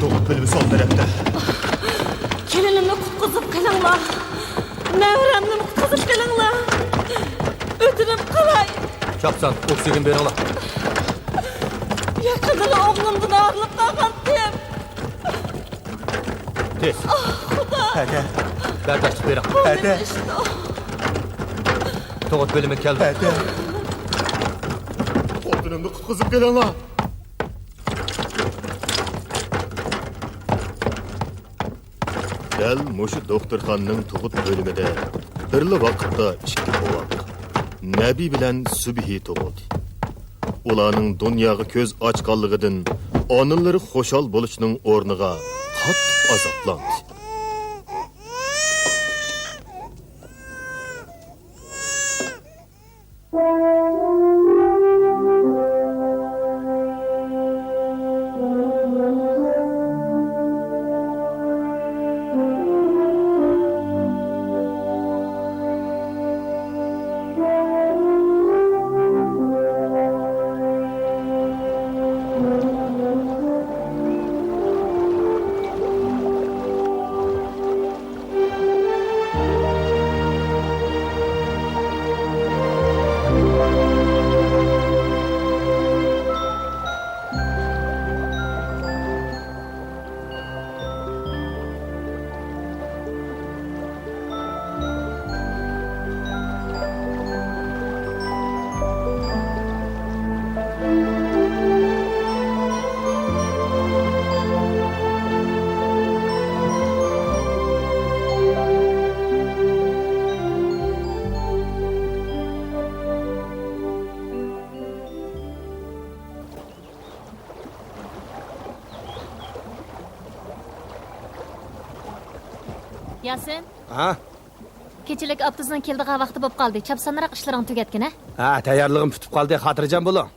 Doğut bölümü sol tarafta. Kelinimni kutquzib qilinglar. Nevremni kutquzib qilinglar. Ötünüp qalay. Çapsan, oksigen beri ala. Yaqinda o'g'limdan ayrilib qolgandim. Tez. Xudo. Hadi. Berdashlik beri. Hadi. Doğut bölümü keldi. Hadi. Xotinimni qutqizib kelinglar. Gel mushu doktorxonaning tug'ut bo'limida birli vaqtda ikki bola Nabi bilan Subhi tug'ildi. Ularning dunyoga ko'z ochganligidan onalari xushal bo'lishining o'rniga qattiq azoblandi. Yasin, Ha? kechilik avtobusdan keldigan vaqti bo'lib qoldi. Chapsanroq ishlaring tugatgin, ha? Ha, tayyorlig'im tutib qoldi, xotirjam bo'ling.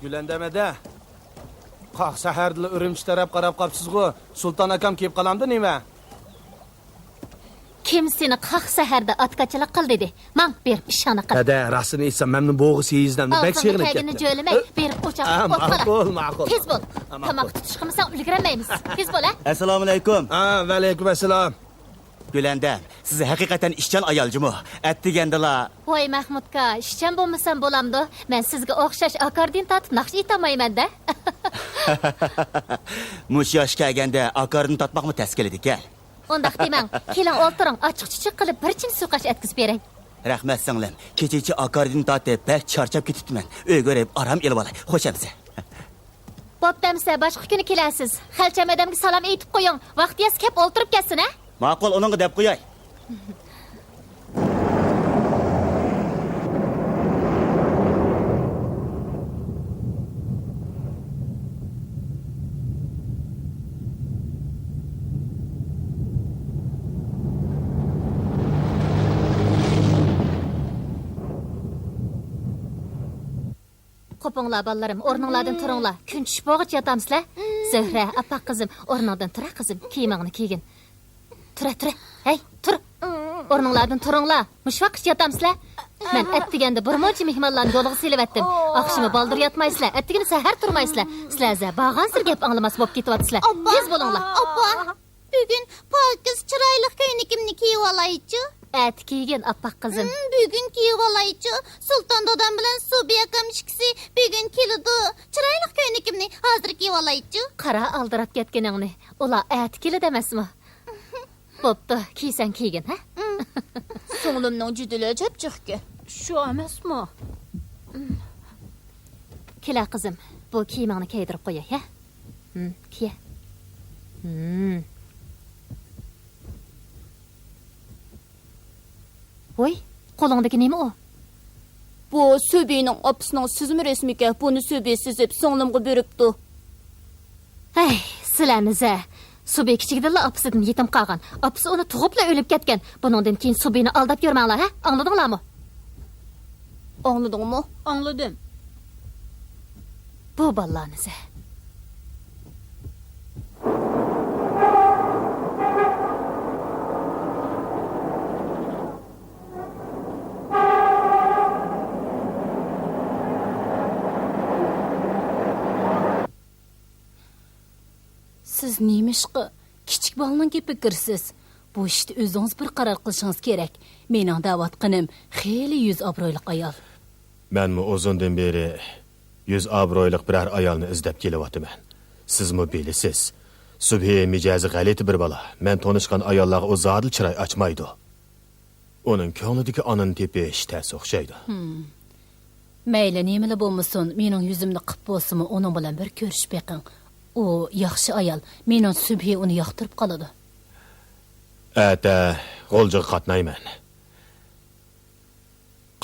Gülandamada. Qaq sahardili Urumchi taraf qarab qolibsiz-ku. Sulton akam kelib qolamdi nima? Kim seni qaq saharda otqachilik qil dedi? Mang berib ishona qil. Dada, rastini aytsam, memnun bo'g'i seyizdamdi. Bek sig'inib Kagini ketdi. jo'limay, berib o'choq Ma'qul. Tez bo'l. Tomoq tutish qilmasang ulgurmaymiz. Tez bo'l, ha? Assalomu alaykum. Ha, va alaykum assalom. Gülandam, siz haqiqatan ishchan ayoljimi? Atdigandala. Voy Mahmudka, ishchan bo'lmasam bo'lamdi. Men sizga o'xshash akordin tatib naqsh etamayman-da. Mush yosh kelganda akordin tatmoqmi tashkil ekan? Undaq demang. Keling o'ltiring, ochiq-chichiq qilib bir chin suqash etkizib beray. Rahmat singlim. Kechichi akordin tatib bak charchab ketibman. Uyga borib aram elib olay. Xo'shamsiz. Bo'ptamsa, boshqa kuni kelasiz. Xalcham odamga salom aytib qo'ying. Vaqtiyaz kep o'ltirib ketsin, ha? Ma'qul, uningga deb qo'yay. Qopinglar balalarım, o'rninglardan turinglar. Kun tushib bo'g'ich yotamsizlar. Zahra, apa qizim, o'rningdan tura qizim, kiyimingni kiygin. Tura. Hey, tur. O'rninglardan turinglar. Mush vaqt yotamsizlar. Men atdiganda bir muncha mehmonlarni yo'lga selavatdim. Oqshimi baldir yotmaysizlar, attigini sahar turmaysizlar. Sizlarga bag'ansir gap anglamas bo'lib ketyapsizlar. Tez bo'linglar. Oppa, bugun pokiz chiroyli ko'ynikimni kiyib olaychi. At kiygin apaq qizim. Bugun kiyib olaychi. Sulton dodam bilan Subiya kamshikisi bugun keladi. Chiroyli ko'ynikimni hozir kiyib olaychi. Qara aldirab ketganingni. Ular at keladi emasmi? Bo'pti, kiysan kiygin, ha? So'nglimning judili chapchiqki. Shu emasmi? Kela qizim, bu kiyimingni kiydirib qo'yay, ha? Kiya. Voy, qo'lingdagi nima o? Bu Söbeyning opisining sizmi resmiki? Buni Söbey sizib singlimga beribdi. Hey, sizlarni Subi kichikdilla opisidan yetim qolgan. Opisi uni tug'ibla o'lib ketgan. Buningdan keyin Subini aldab yurmanglar, ha? Angladinglarmi? Anladingmi? Anladım. Bu ballarni. Siz nemişqi kichik bolaning gapiga kirsiz? Bu ishni o'zingiz bir qaror qilishingiz kerak. Mening da'vatqinim xeyli yuz obro'li ayol. Menmi uzundan beri 100 obro'liq biror ayolni izlab kelyapman. Sizmi bilasiz? Subhi mijozi g'alati bir bola. Men tanishgan ayollarga o zodil chiroy ochmaydi. Uning ko'nglidagi onani tepish tas o'xshaydi. Mayli nimali bo'lmasin, mening yuzimni qilib bo'lsinmi, uning bilan bir ko'rishib beqing. U yaxshi ayol. Mening Subhi uni yoqtirib qoladi. Ata, g'oljiga qatnayman.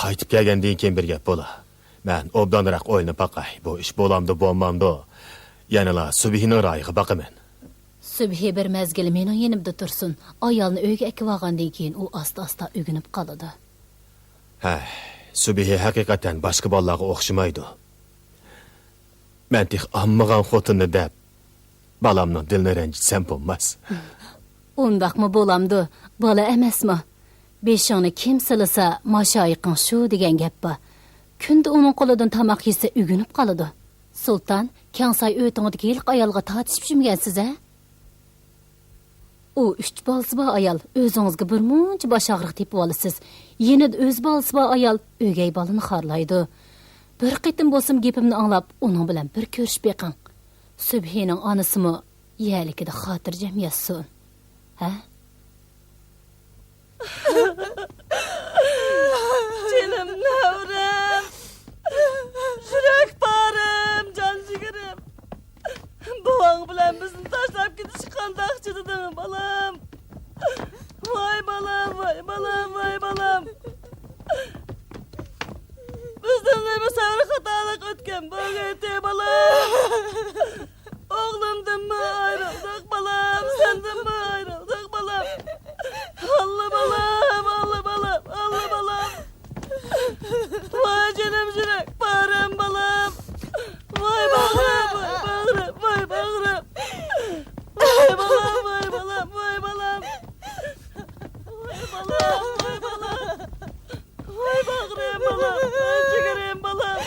Qaytib kelgandan keyin bir gap bo'la. Men obdanroq o'yinib baqay. Bu ish bo'lamdi, bo'lmamdi. Yanala Subhining rayiga baqaman. Subhi bir mezgil mening yenimda tursin. Ayolni uyga akib olgandan keyin u asta-asta o'ginib qoladi. Ha, Subhi haqiqatan boshqa bolalarga o'xshamaydi. Men tix ammagan xotinni deb balamning dilini ranjitsam bo'lmas. Undaqmi bo'lamdi? Bola emasmi? Beshingni kim silasa, mashoyiqing shu degan gap bor. Kunda uning qo'lidan tomoq yesa o'ginib qoladi. Sultan, Kansay o'tingidagi ilk ayolga tortishib jimgansiz, a? U 3 bolasi bor ayol, o'zingizga bir muncha bosh og'riq tepib olasiz. Yana o'z bolasi bor ayol o'gay bolani xorlaydi. Bir qitim bo'lsam gapimni anglab, uning bilan bir ko'rishib beqing. Subhining onasimi yalikida xotirjam yassun. Ha? Canım navram. Şurak barım, can jigirim. Babang bilan bizni tashlab ketish qandoqchi dedimi, balam? Voy balam, voy balam, voy balam. Bizdan nima savr xatolik o'tgan bo'g'ayte balam. O'g'limdanmi ayrıldık balam, sendanmi ayrıldık balam. Allah balam, Allah balam, Allah balam. Vay canım jirak, barım balam. Vay bağrım, vay bağrım, vay bağrım. Vay balam, vay balam, vay balam. Vay balam, vay balam. Vay bağrım balam, vay ciğerim balam.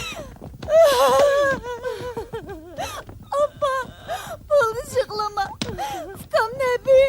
Abba, buldu çıklama. Tam ne bir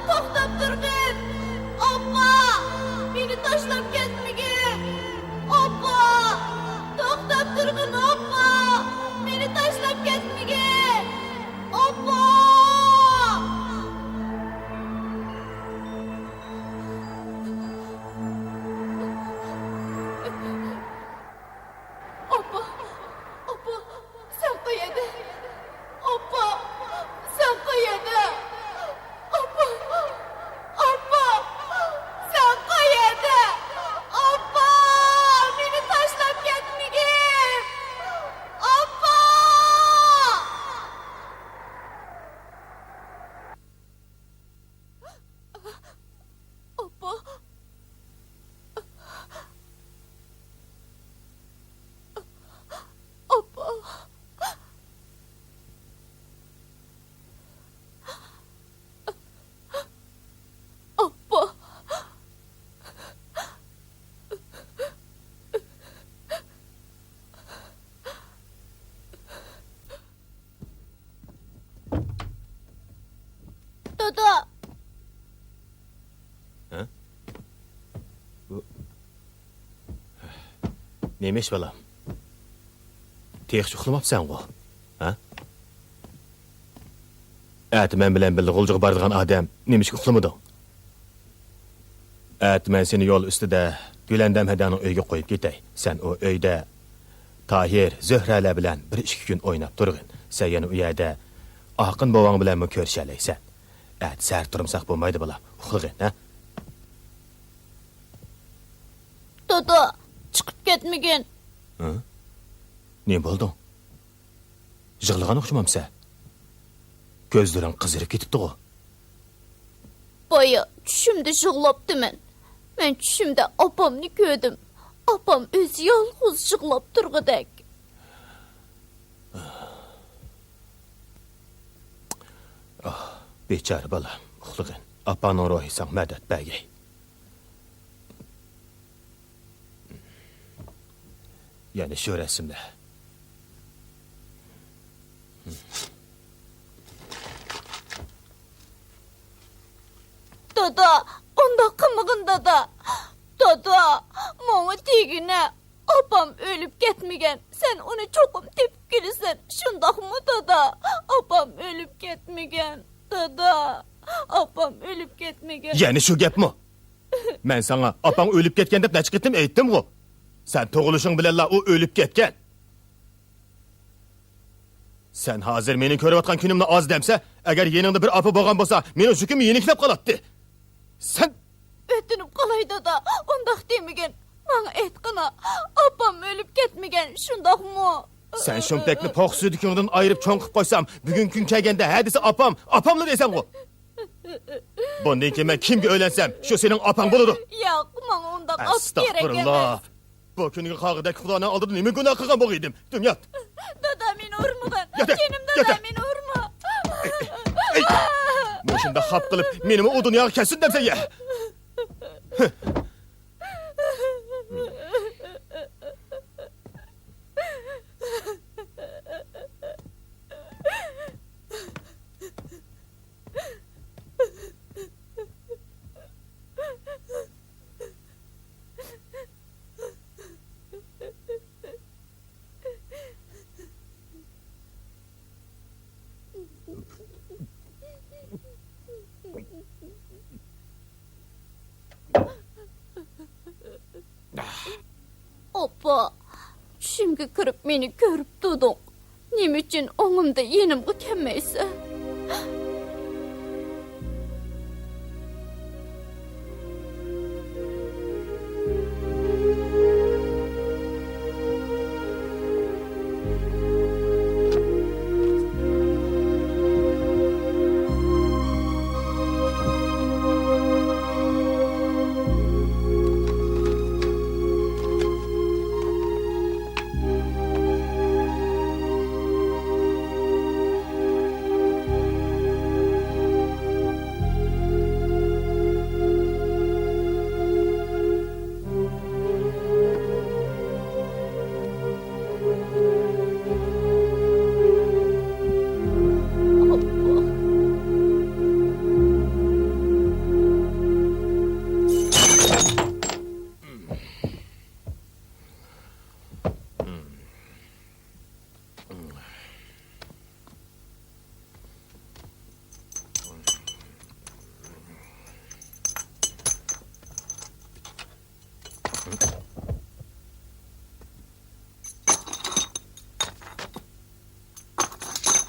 to'xtab turgin. Oppa! Meni tashlab ketmagin. Oppa! To'xtab turgin, oppa! Meni tashlab ketmagin. Oppa! Oppa! Oppa! Sen qayerda? Oppa! Sen qayerda? Oppa! Oppa! Sen qayerda? Oppa! Meni tashlab ketmagin. Oppa! Oppa! Oppa! Oppa! Dada! Neymiş balam? Tek uxlamapsan go. Ha? Ət mən bilən bildi qulcuq bardığan adam neymiş uxlamadın? Ət mən seni yol üstüdə Güləndəm hədanın öyge qoyub getək. Sən o öydə Tahir, Zöhrələ bilən 1-2 gün oynab durğun. Sən yəni o yerdə Akın baban bilən mi körşələksən? Ət sər durumsaq bulmaydı balam. Uxlığın, ha? Dada! Çıkıp ketmegin. Ne buldun? Jığılğan oxşamamsa? Gözlərin qızırıb getibdi o. Baya düşümde jığlaptı men. Men düşümde apamni gördüm. Apam özü yalğız jığlap durğudek. Beçarı balam, uxlığın. Apanın ruhisan mədət bəgəy. Yani şu resimde. Dada, onda kımıgın dada. Dada, mana tegine. Apam ölüp gitmegen. Sen onu çokum tepkilisin. Şundak mı dada? Apam ölüp gitmegen. Dada, apam ölüp gitmegen. Yani şu gep mi? Ben sana apan ölüp ketken dep neçik ettim eyttim o. Sen toğuluşun bilella o ölüp ketken. Sen hazır meni körüp atkan günümle az demse, eğer yeninde bir apı boğan bolsa, meni şüküm yeniklep kalattı. Sen... Ötünüp kalay dada. Ondak demegen. Bana etkına. Apam ölüp gitmegen. Şundak mı? Sen şumpekni poq südükünden ayırıp çonkıp koysam, bugün gün kelgende hadisi apamlı desem o. Bundan ki ben kimge öylensem, şu senin apan buludu. Ya, bana ondak at gerek emez. Estağfurullah. Bu günün kağıdaki kulağına aldırdın, emin günah kıgan boğuydım. Dün yat. Dada beni urmadan. Yeter, Benim dada yeter. beni urma. Ey! Bu şimdi hap kılıp menimi o dünyaya kesin demse ye. Oppa, şimdi kırıp beni görüp dudun. Nim için onumda yenimgi kemmeyse.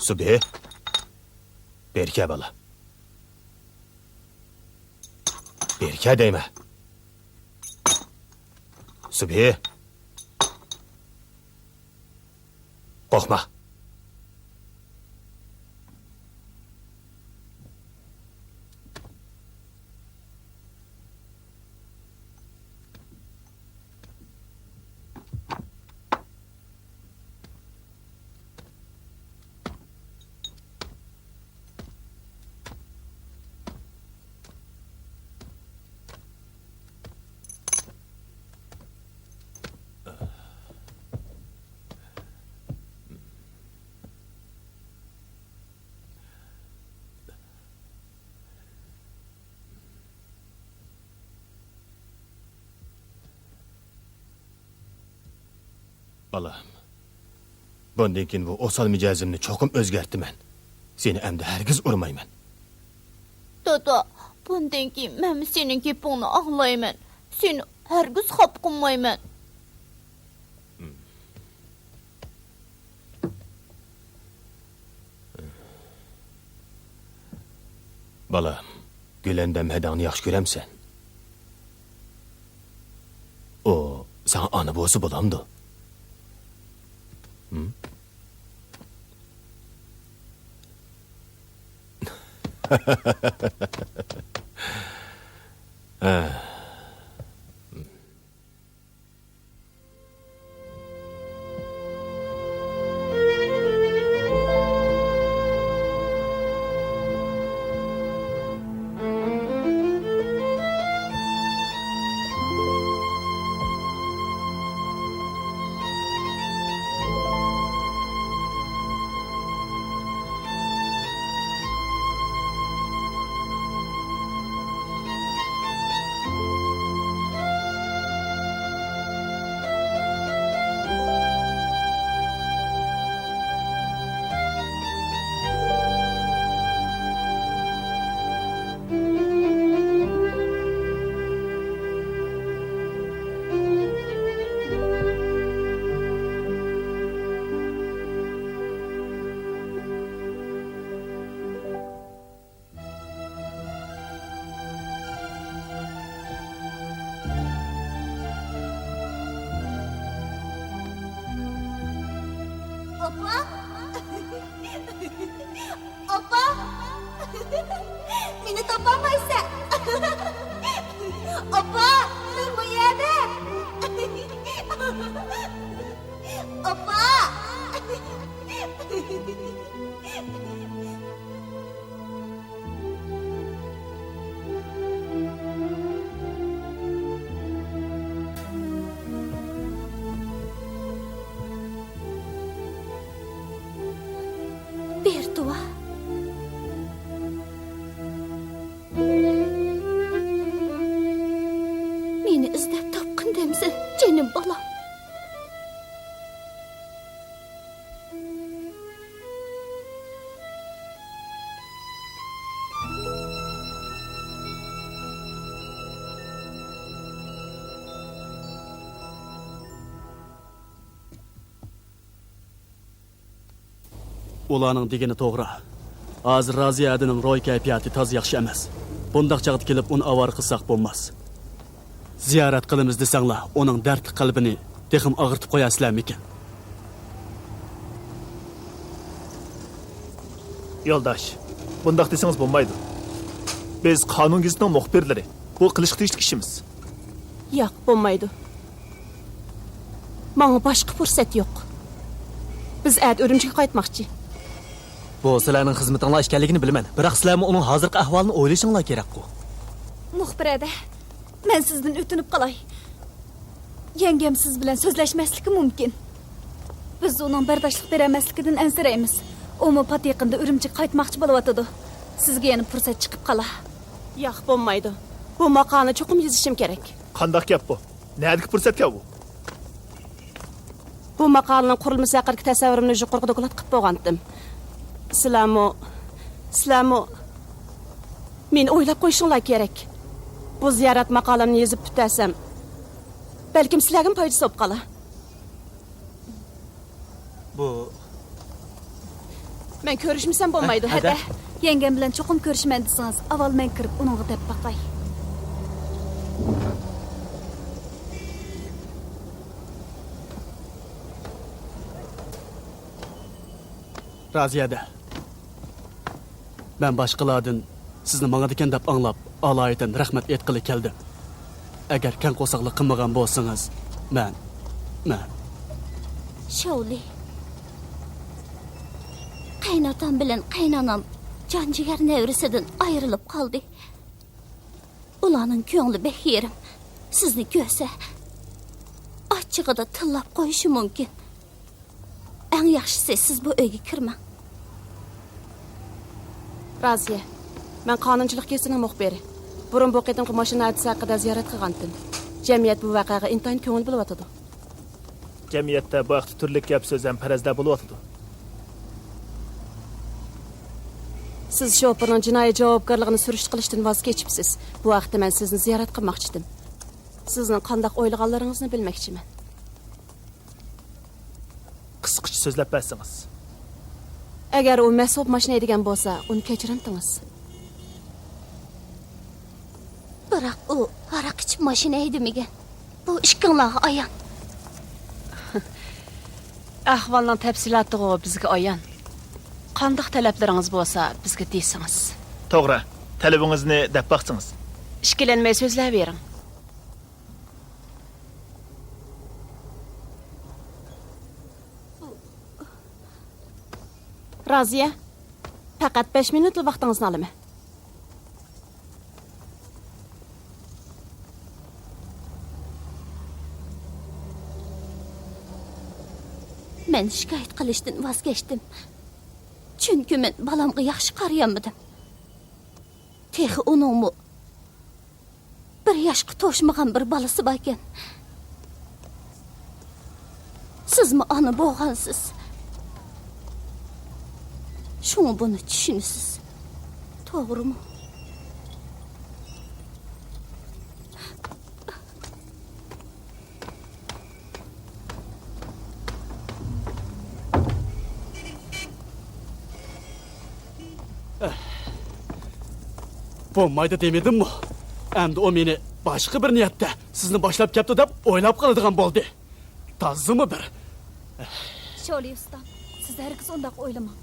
Subi. Berke bala. Berke deyme. Subi. Korkma. Balam. Bundan keyin bu osal mijazimni çokum özgerttimen. Seni emdi hergiz urmayman. Dada, bundan keyin men senin gepingni anglayman. Seni hergiz xap qilmayman. Balam, Gülendam hedangni yaxshi ko'ramsan. O, sana ana bo'lsa bo'lamdi. Opa? Opa? Meni topamaysan. Opa, men bu yerda. Opa! Bertua. Meni izlab topqindimsan, jinim bolam. Ularning degani to'g'ri. Hozir Raziya adining ro'y kayfiyati toz yaxshi emas. Bundaq chaqda kelib uni avar qilsak bo'lmas. Ziyorat qilamiz desanglar, uning dardli qalbini texim og'irtib qo'yasizlarmikin? Yo'ldosh, bundaq desangiz bo'lmaydi. Biz qonun gizitining muxbirlari. Bu qilishga tegishli ishimiz. Yo'q, bo'lmaydi. Menga boshqa fursat yo'q. Biz ad Urumchiga qaytmoqchi. Bu sizlarning xizmatinglar ekanligini bilaman. Biroq sizlarmi uning hozirgi ahvolini o'ylashinglar kerak-ku. Muxbirada, men sizdan o'tinib qolay. Yengam siz bilan so'zlashmasligi mumkin. Biz uning bardoshlik bermasligidan ansiraymiz. U pat yaqinda Urumchiga qaytmoqchi bo'layotdi. Sizga yana fursat chiqib qola. Yo'q, bo'lmaydi. Bu maqolani cho'qim yozishim kerak. Qandaq gap bu? Nədiki fürsətga bu? Bu maqolaning qurilmasi haqidagi tasavvurimni yuqorida doklad qilib qo'ygandim. Sizlarmi men o'ylab qo'yishinglar kerak. Bu ziyorat maqolamni yozib bitasam, balkim sizlarga foydasi bo'lib qolar. Bu men bilan ko'rishmasam bo'lmaydi. Hadi. Yengem bilan cho'qim ko'rishman desangiz, avval men kirib uningga deb baqay. Raziyada. Ben başqalardan sizni manga degan deb anglab, aloyidan rahmat aytqili keldim. Agar kan qo'saqlik qilmagan bo'lsangiz, men Shovli. Qaynotam bilan qaynonam jonjigar nevrisidan ayrilib qoldi. Ularning ko'ngli behirim. Sizni ko'rsa, ochig'ida tillab qo'yishi mumkin. Eng yaxshisi siz bu uyga kirmang. Raziya, men qonunchilik kesining muxbiri. Burun bu qitimqi mashina hadisi haqida ziyorat qilgandim. Jamiyat bu voqeaga intayin ko'ngil bo'lyotdi. Jamiyatda bu vaqt turli gap so'z ham farazda bo'lyotdi. Siz shoferning jinoiy javobgarligini surish qilishdan voz kechibsiz. Bu vaqtda men sizni ziyorat qilmoqchi edim. Sizning qanday o'ylaganlaringizni bilmoqchiman. Qisqacha so'zlab bersangiz. Agar u mas'ul mashina edigan bo'lsa, uni kechirimtingiz. Biroq u aroq ichib mashina haydamagan. Bu ishkinglarga ayon. Ahvolning tafsilotlari bizga ayon. Qanday talablaringiz bo'lsa, bizga deysiz. To'g'ri. Talabingizni deb baqsangiz. Ishkilanmay so'zlayvering. Raziya, faqat 5 minutlik vaqtingizni olaman. Men shikoyat qilishdan voz kechdim. Chunki men balamga yaxshi qarayolmadim. Texi uningmi bir yoshga to'shmagan bir bolasi bor ekan. Sizmi ona bo'lgansiz? Şunu bunu düşünürsüz. Doğru mu? Bo'lmaydi demedim mi? Endi o meni boshqa bir niyatda sizni boshlab keldi deb o'ylab qoladigan bo'ldi. Tazimi bir. Shovli ustam, siz hargiz undaq o'ylamang.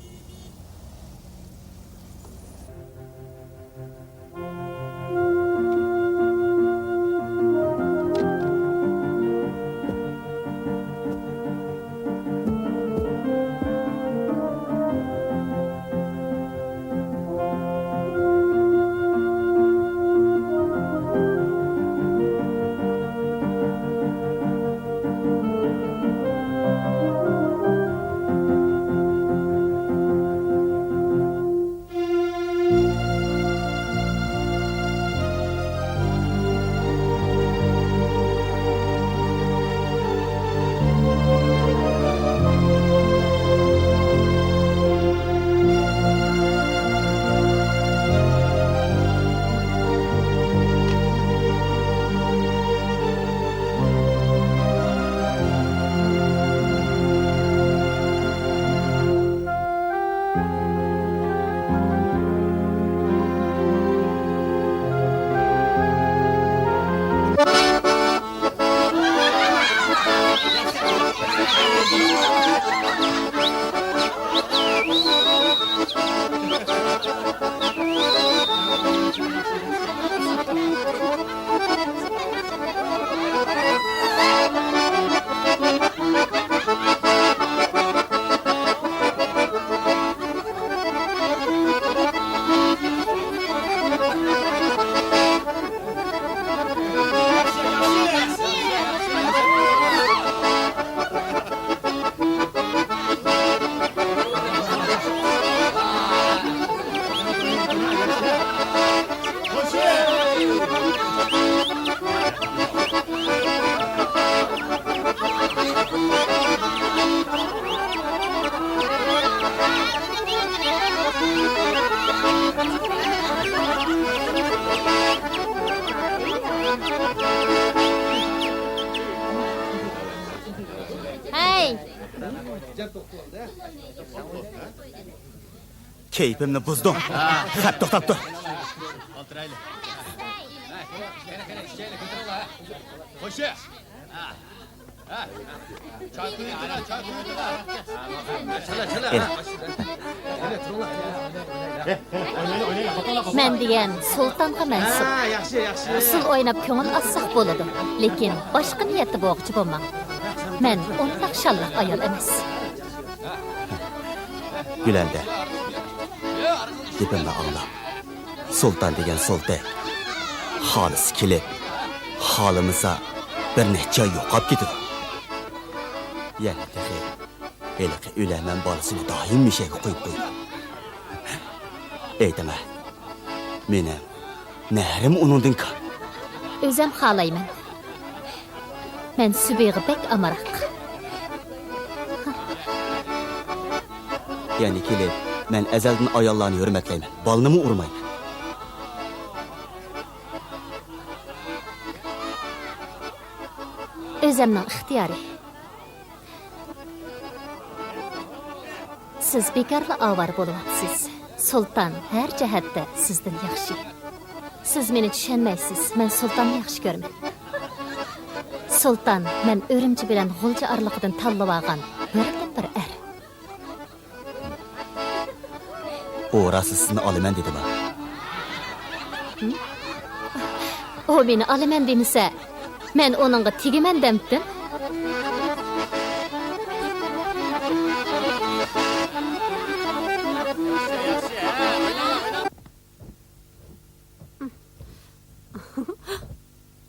Keyfimni buzding. Qap to'xtab tur. Men degan sultonga mansub. Usul o'ynab ko'ngil assaq bo'ladi, lekin boshqa niyatda bo'g'chi bo'lmang. Men undaq shallaq ayol emas. Gülende. Gepimni angla. Sultan degan sultan. Xolis kelib, xolimizsa bir necha yo'qab ketadi. Yana tehi eliqi o'laman bolasini doim mishaga qo'yib qo'ydi. Aytama. Meni nahrim uningdan ka. O'zim xohlayman. Men Subig'i bek amaraq. Yani kelib, men azaldan ayollarni hurmatlayman. Balnimi urmayman. O'zimning ixtiyori. Siz bekarli avar bo'lyapsiz. Sultan har jihatda sizdan yaxshi. Siz meni tushunmaysiz. Men sultonni yaxshi ko'raman. Sultan men o'rimchi bilan g'ulja arliqidan tanlab olgan bir er. O rasisini olaman dedi bana. O meni olaman demisa, men onunga tegiman demdim.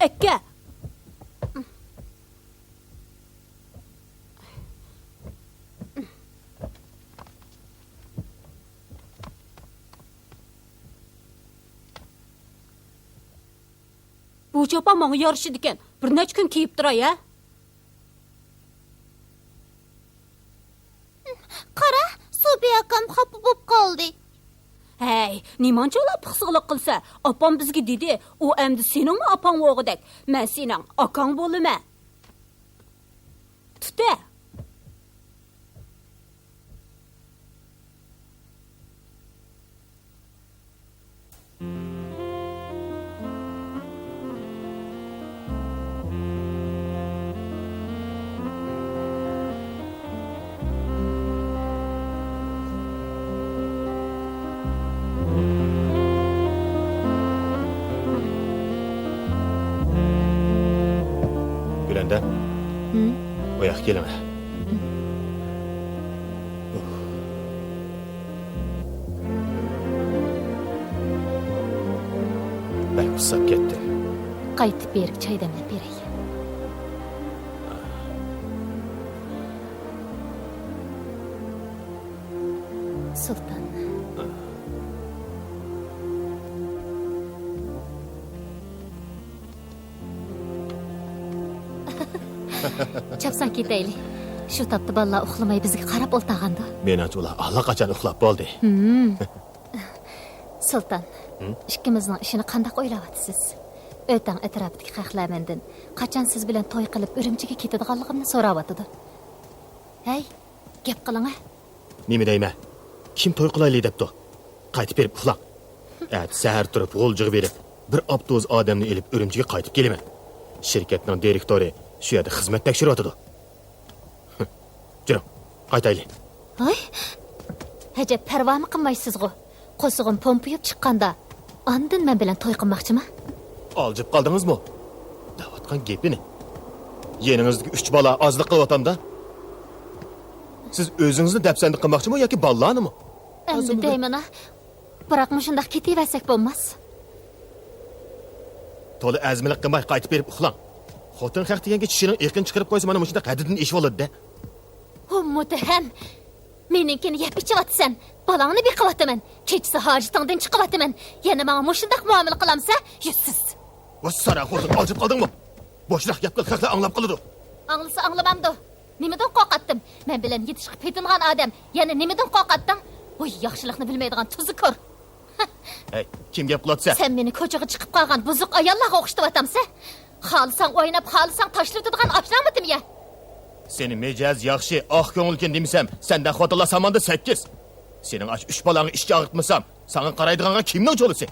Akka. Bu cho'pon menga yarışıdı ekan. Bir necha kun kiyib turay, ha? Qara, Subi akam xafa bo'lib qoldi. Hey, nimanchalar pixsiqlik qilsa, opam bizga dedi, u endi seningmi opang o'g'idek. Men sening akang bo'laman. Tuta. Gülende. Oyak geleme. Ben kussak kettim. Qaytib berib choy demlab beray. Sultan. Chapsan ketayli. Shu tapda balla uxlamay bizga qarab o'ltag'andi. Menimcha ular allaqachon uxlab bo'ldi. Sultan, ikkimizning ishini qanday o'ylayapsiz? O'tang atrofidagi xalqlardan qachon siz bilan to'y qilib Urumchiga ketadiganligimni so'rayotdi. Hey, gap qiling-a. Nima deyman? Kim to'y qilayli debdi? Qaytib berib uxlang. Sahar turib g'o'ljiga berib, bir avtobus odamni elib Urumchiga qaytib kelaman. Shirkatning direktori shu yerda xizmat tekshiryotdi. Juring, qaytayli. Ay, hajab parvoni qilmaysiz-ku. Qo'sig'im pompuyib chiqqanda, ondan men bilan to'y qilmoqchiman. Aljib qaldingizmi? Davatgan gapini. Yeningizdagi 3 bola ozlik qilyapamda. Siz o'zingizni dapsandiq qilmoqchimi yoki ballanimi? Endi deyman-a. Biroq shunday ketaversak bo'lmas. To'la azmilik qilmay qaytib berib uxlang. Xotin haq deganga tishining eqin chiqarib qo'ysa mana shunda qaddidan ish bo'ladi-da. Muttaham. Meninkini yeb ichyapsan. Balangni beqiyapman. Kechasi hojitingdan chiqyapman. Yana menga shunday muomala qilamsa, yuzsiz. Va sara xotin aljib qoldingmi? Boshliq gap qil, haqla anglab qiladi. Anglasa anglamamdi. Nimadan qo'rqatdim? Men bilan yetishib petingan odam, yana nimadan qo'rqatding? Voy, yaxshilikni bilmaydigan tuzi ko'r. Hey, kim gap qilyapsa? Sen meni ko'chaga chiqib qolgan buzuq ayollarga o'xshatyapsan. Xohlasang o'ynab, xohlasang tashlab turadigan oshnamidim ya. Seni mijaz yaxshi, oq ko'ngilkin demisam, sendan xotinlar samonda 8. Senin aç 3 balağını işçi ağırtmasam, sana qaraydıganğa kimning ço'lisi?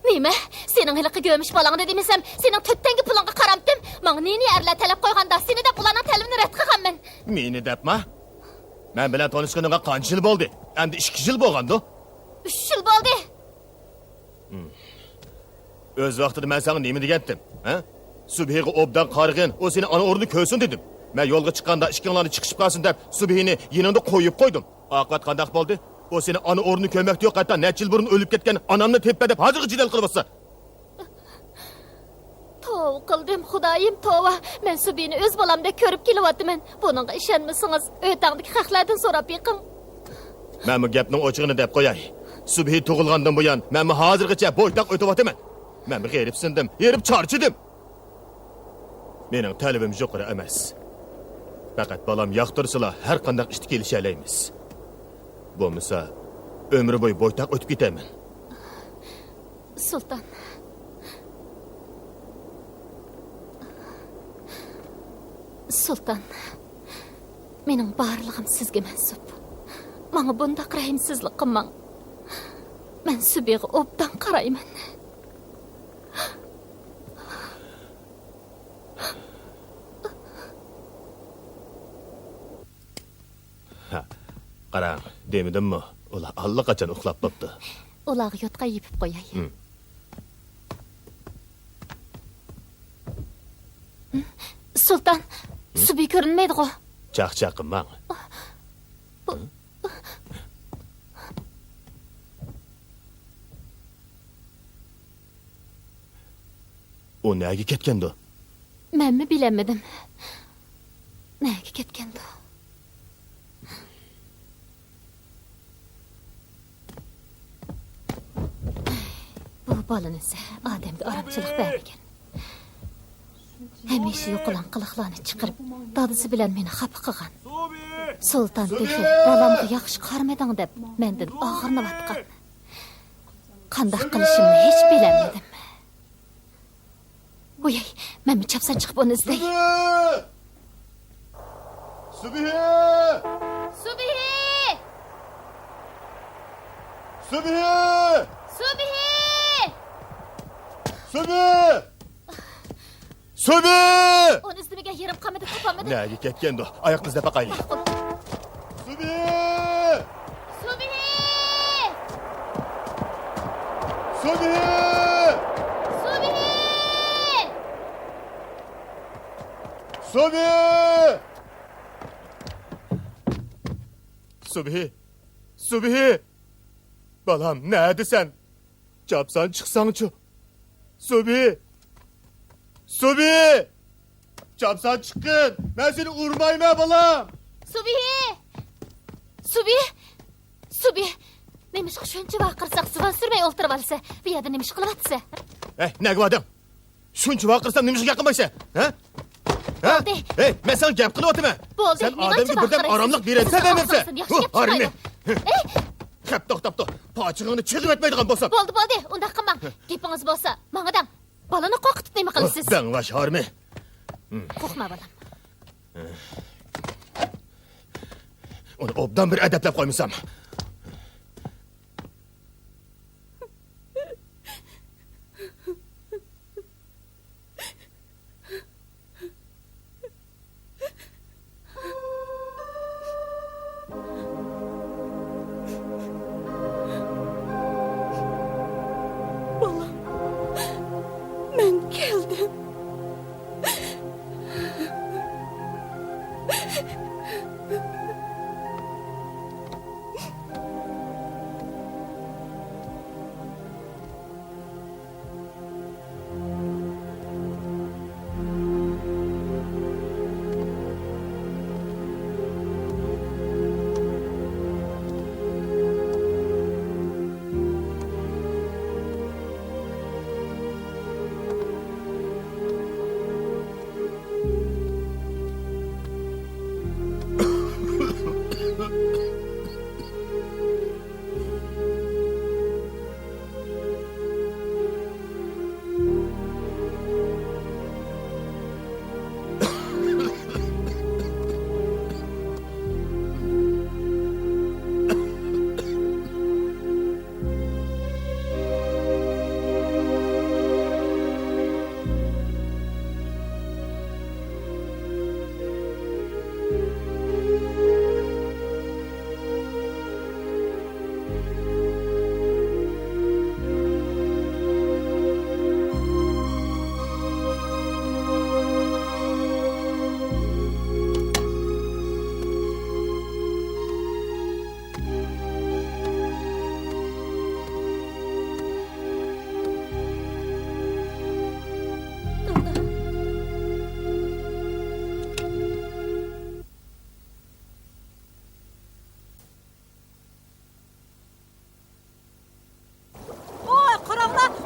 Nima? Sening hiliqi gömüş balağını dedimisem, sening töttengi pulunga qaramdim. Maňa neni erler talep qo'yganda, seni de bularning talabini rad qilganman. Meni depma. Men bilan tanışganыңа qancha yil bo'ldi? Endi 2 yil bo'lgandi. 3 yil bo'ldi. Öz vaqtida men sana nima degandim? Ha? Subhiga obdan qarg'in, o seni ana o'rnida ko'rsin dedim. Men yo'lga chiqqanda ishkinglarni chiqishib qolsin deb Subhini yiningda qo'yib qo'ydim. Oqibat qanday bo'ldi? O seni ana o'rnida ko'makda yo'q, hatto necha yil burun o'lib ketgan onamni teppa deb hozirga jidal qilibsa. Tov qildim, Xudoyim, tova. Men Subhini o'z bolamdek ko'rib kelyapman. Buningga ishonmasangiz, o'tangdagi haqlardan so'rab yiqing. Men bu gapning ochiqini deb qo'yay. Subhi tug'ilgandan buyon men hozirgacha bo'ytaq o'tyapman. Men g'eribsindim, erib charchidim. Mening talabim yuqori emas. Faqat balam yoqtirsala har qanday ishga kelisha olamiz. Bo'lmasa ömrü bo'yi bo'ytaq o'tib ketaman. Sultan. Sultan. Mening barlig'im sizga mansub. Menga bundaq rahimsizlik qilmang. Men Subiga obdan qarayman. Qarang, demidimmi? Ular allaqachon uxlab qopti. Ularga yotqa yepib qo'yay. Sultan, Subi ko'rinmaydi-ku. Chaqchaq qilmang. O nega ketgandi? Menmi bilamadim. Nega ketgandi? Bu bolanisi odamga arabchilik bergan. Hamisha yo'qolan qiliqlarni chiqarib, dadisi bilan meni xafa qilgan. Sultan dehi, bolamga yaxshi qarmading deb mendan og'irnayotgan. Qanday qilishimni hech bilamadim. Uyay, men mi chapsan chiqib uni izlay? Subhi! Subhi! Subhi! Subhi! Subhi! Subhi! Onu izlemiga yerim qolmadi, topolmadim. Nega ketgandi? Oyoqni izlab baqaylik. Subhi! Subhi! Subhi! Subhi! Subhi! Subhi! Balam, nerede sen? Çapsan çıksançı. Subhi! Subhi! Çapsan çıkın. Ben seni urmayayım ha balam. Subhi! Subhi! Subhi! Neymiş shuncha vaqirsak, suvan sürmey o'ltirib olsa, bu yerda nima ish qilyapsa? Ne qildim? Shuncha vaqirsam nima ish qilmaysan? Ha? Ha? Bo'ldi. Hey, men sen gap qilyapman. Bo'ldi. Sen odamga birdan aromliq beraysan demapsan. Yaxshi gap chiqmaydi. Qap to'xtab. Pochig'ingni chig'ib etmaydigan bo'lsam. Bo'ldi. Unda qilmang. Gapingiz bo'lsa, mang'adan balani qo'rqitib nima qilasiz? Ben vaş harmi. Qo'rqma balam. Onu obdan bir edeplep koymuşsam. Men keldim.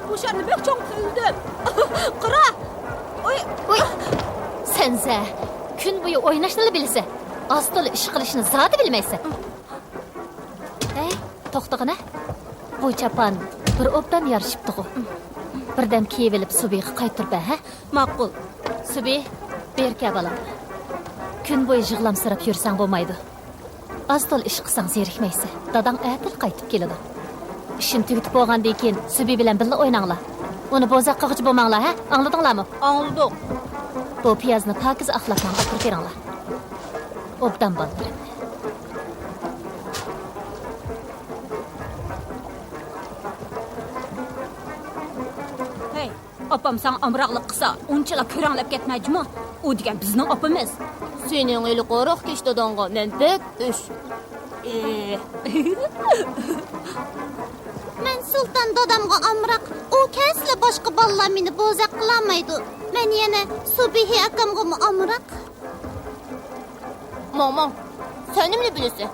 Bu şerni bek çok öldüm. Qıra. Oy. Sense kun bo'yi o'ynashni bilsa, ostoli ish qilishni zoti bilmaysan. Hey, to'xtag'ina. Bu chapan bir obdan yarishibdi-ku. Birdan kiyib olib Subiga qaytirib, ha? Ma'qul. Subi, berka balam. Kun bo'yi yig'lamsirab yursang bo'lmaydi. Ostol ish qilsang zerikmaysan. Dadang atil qaytib keladi. İşin tugitib bo'lgandan keyin Subi bilan birga o'ynanglar. Uni bo'zaq qilg'ich bo'lmanglar, ha? Angladinglarmi? Anladık. Bu piyozni pokiz axlatdan qilib beringlar. Obdan bo'ldi. Hey, opam sana amraqlıq qısa, unchalar ko'ranglab ketmaydimi? U degan bizning opamiz. Sening eli qo'roq kechdadanqa men bek ish. Men Sultan dadamga amraq, u kasla boshqa bolalar meni bo'zaq qilmaydi. Men yana Subihi akamga amraq. Mama, sen nimni bilasan?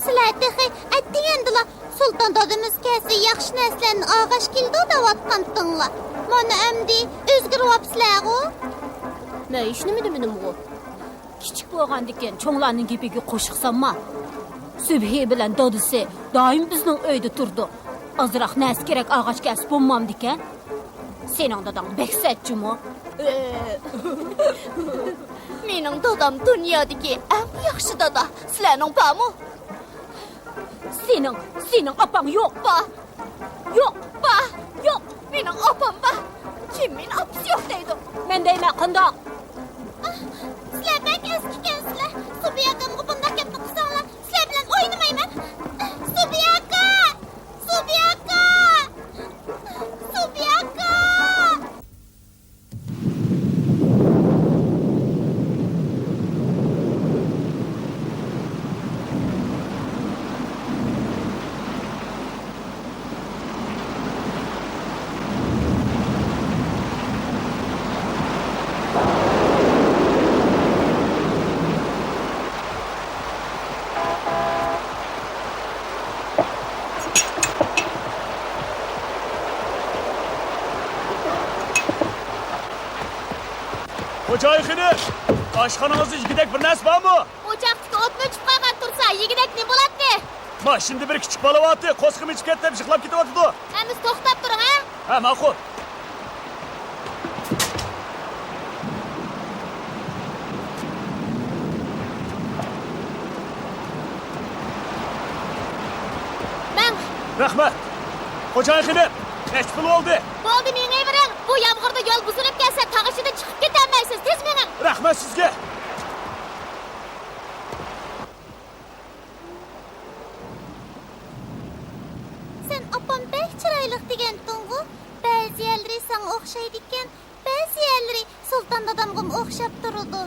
Sizlar texi aytdinglar, Sultan dadamiz kasi yaxshi narsalarni og'ash keldi deyotgandinglar. Mana endi o'zgaryapsizlar-ku. Men hech nima demadim u. Kichik bo'lgandikan cho'nglarning gapiga qo'shiqsanma. Subhi bilan dadisi doim bizning uyda turdi. Azroq nas kerak og'ach kasb bo'lmamdikan. Sening dadang beksatchimi? Mening dadam dunyodagi eng yaxshi dada. Sizlarning bormi? Sening opang yo'q. Yo'q. Yo'q, mening opam bor. Kim mening opam yo'q deydi. Men deyman qandoq? Sizlar bek eski ekansizlar. Subi akamga bunday gapni qilsanglar, sizlar bilan o'ynamayman. Subi aka! Subi aka! Subi aka! Xo'jayini, oshxonangizda yigidek bir narsa bormi? O'choqdagi o'tni o'chib qolgan tursa, yigidek ne bo'ladi? Ma, şimdi bir kichik bola bor, qo'sqim ichib ketdi, deb yig'lab ketyapti. Endi to'xtab turing, ha? Ha, ma'qul. Men Rahmat. Xo'jayini, nech pul oldi? bo'ldi, menga bering. Bu yomg'irda yo'l buzilib kelsa, tag'ishida chiqib ketolmaysiz. Tez mening. Rahmat sizga. Sen opam bek chiroyli deganding-ku. Ba'zi yerlari senga o'xshaydi ekan, ba'zi yerlari Sulton dadamga o'xshab turadi.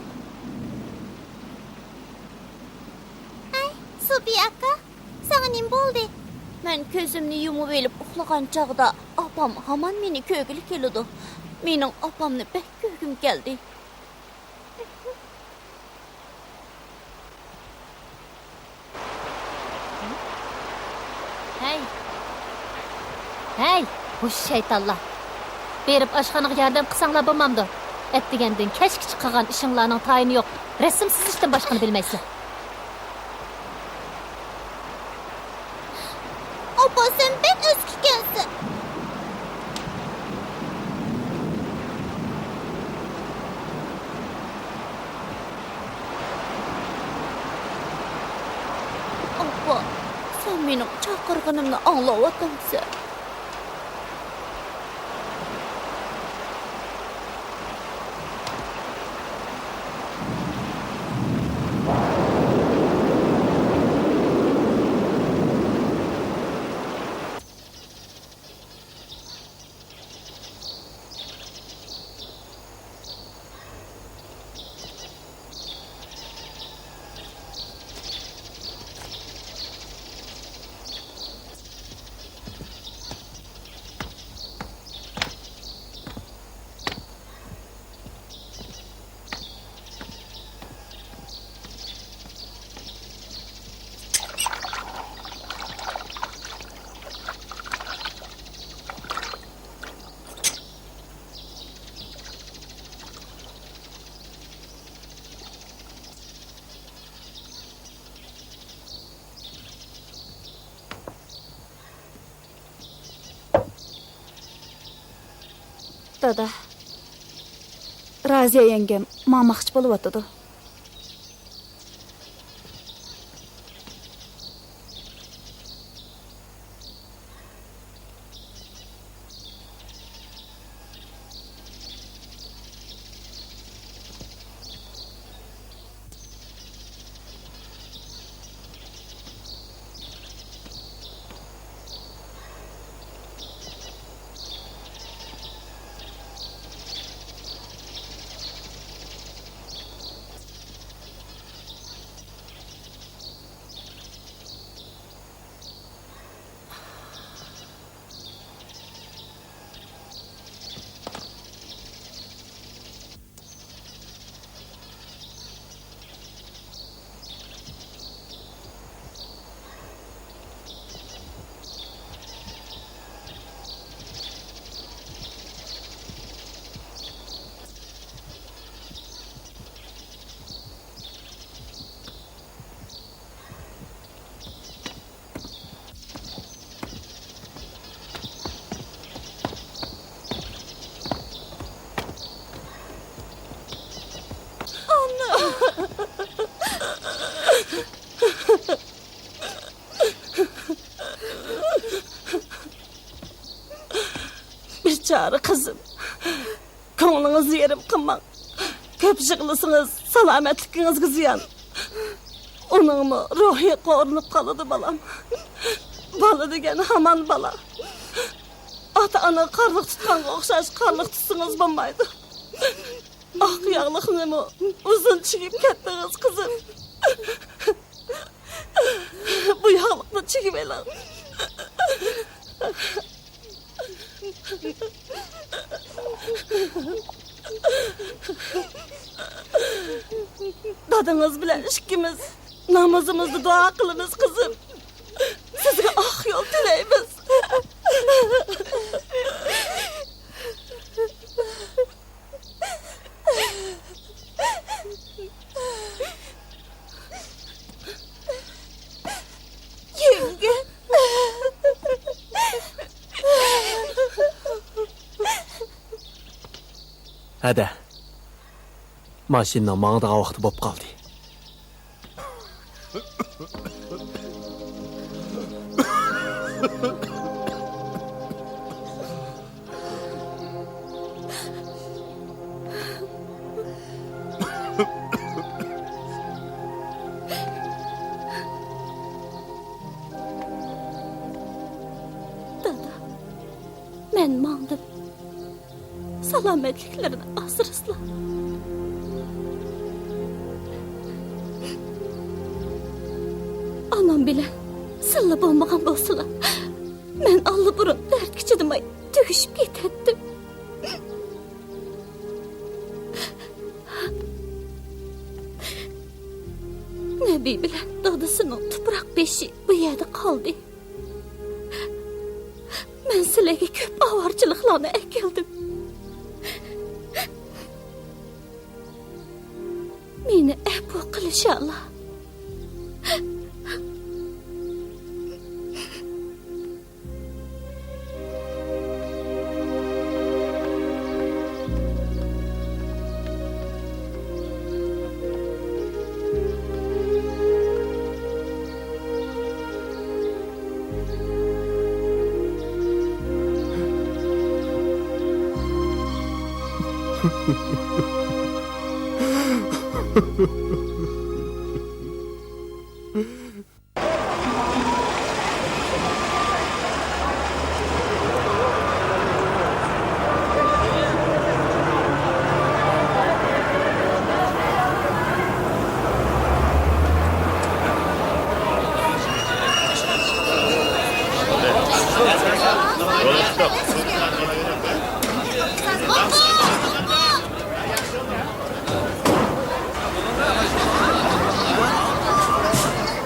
Ay, Subi aka, sana nim bo'ldi? Men ko'zimni yumib olib uxlagan chog'da opam hamon meni ko'gili keladi. Mening opamni bek ko'gim keldi. Hey, bu shaytonlar. Berib oshxonaga yordam qilsanglar bo'lmamdi. Atdigandan kashkichi qilgan ishinglarning tayini yo'q. Rasm chizishdan boshqani bilmaysizlar. Opa sen bek eski ekansan. Oppa, sen mening chaqirganimni anglayapsansan. Dada. Raziya yengem mamaqchi bo'lyapti. Çağrı kızım. Konunuzu yerim kılmak. Köp yığılısınız, salametlikiniz ziyan. Onun mu ruhi korunup kalıdı balam. Bala degen haman bala. Ata ana karlık tutkan okşaş karlık tutsunuz bombaydı. Ah yağlık ne mi? Uzun çekip kettiniz kızım. Bu yağlıkla çekip elan. Dadınız bilen işkimiz, namazımızda dua kılınız kızım. Sizge ah yol dileyimiz. Yenge. Hadi. Maşinna mağdağa vaqti bo'p qoldi. Dada, men mağdım. Salametliklerini asırızla. Anam bilen sıllı bombagan bolsula. Men allı burun dert kiçidimay tügüşüp getettim. Nebi bilen dadısının toprak beşi bu yerde kaldı. Men silege köp avarçılıklarını ekildim. Meni ebu kıl inşallah.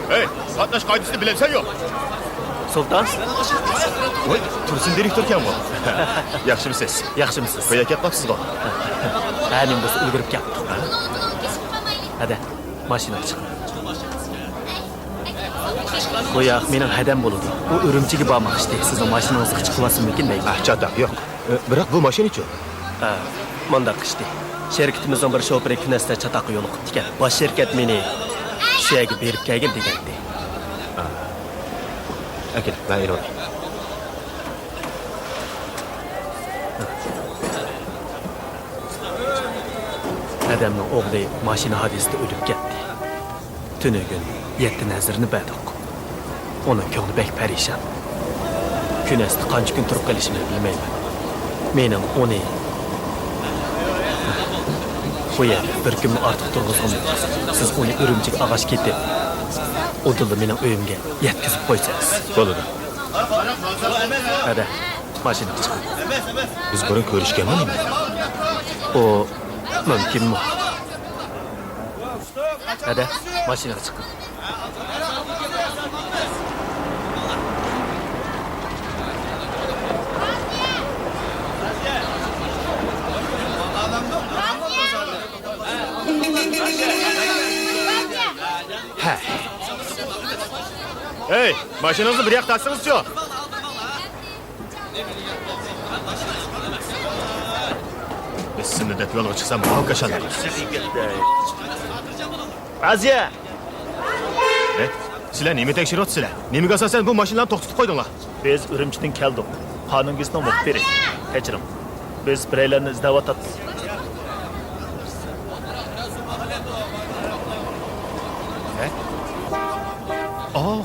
Hey, qatnash qoidasini bilamsan yo'q? Sultan, Voy, Tursun direktor ekan bu. Yaxshimisiz? yaxshimisiz? Qo'ya ketmoqsizmi? Ha, men biz ulgurib keldik. Hadi, mashinaga chiq. Bu yoq mening hadam bo'ladi. U Urumchiga bormoqchi. Sizning mashinangizga chiqib olsin mumkin deyman. Ah, chatoq yo'q. Biroq bu mashina-chi? Mundaq qishdi. Şirketimizin bir şoförü Künes'te çataqı yolu qıptı ekan. Baş şirket meni shu yerga berib kelgin degandi. Akil, ben el olayım. Adamning o'g'li mashina hodisasida o'lib ketdi. Tuni kun 7 nazirini berdik. Uning ko'ngli bek perişan. Künes'te qancha kun turib qolishini bilmayman. Mening uni bu yerda bir kunni ortiq turg'izg'im. Siz uni Urumchiga ag'ash ketib, o'dilni mening uyimga yetkazib qo'ysangiz. Bo'ladi. Hadi, mashinaga chiqing. Biz burun ko'rishganmi? O mümkünmü? Hadi, mashinaga chiqing. Hey, maşınızı bir yaktarsınız şu. Biz sizinle de yola çıksam bu kaşanlar. Aziya! Ne? Sizler nemi tekşir ot sizler? Nemi asasen bu maşinlarni to'xtatib qo'ydinglar? Biz Ürümchidan keldik. Qonungizning muxbiri. Kechiring. Biz biraylarni izlayapmiz.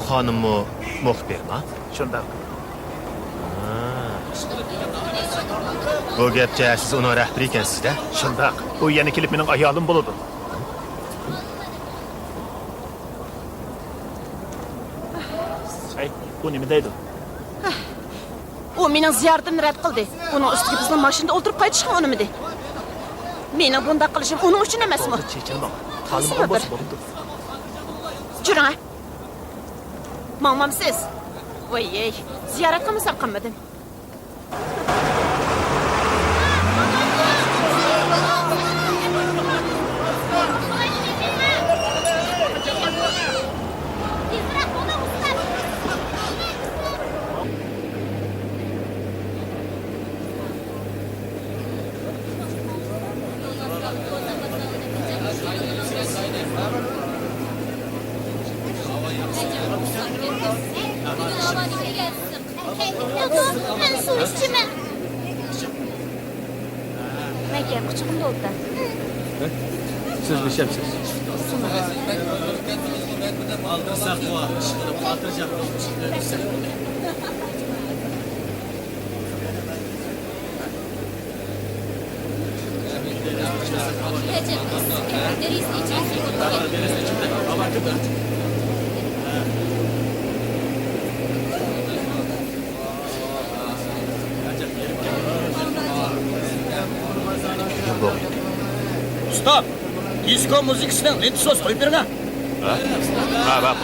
Xonimmi muxbirmi? Shunday. Bu gapcha siz uni rahbari ekansiz-da? Shunday. U yana kelib mening ayolim bo'ladi. Hey, bu nima deydi? U mening ziyoratimni rad qildi. Uning ustiga bizning mashinada o'tirib qaytishga unimidi. Mening bunday qilishim uning uchun emasmi? Chechilmoq. Ta'lim olmasa bo'ldi. Juring. Mamamsiz. Voy, ziyorat qilmasam qilmadim. Ben su içmem. Mekke quchog'imda o'tdi. Siz bilishimsiz. Stop! Disko muzikasidan ritsos qo'yib bering. Ha, bak.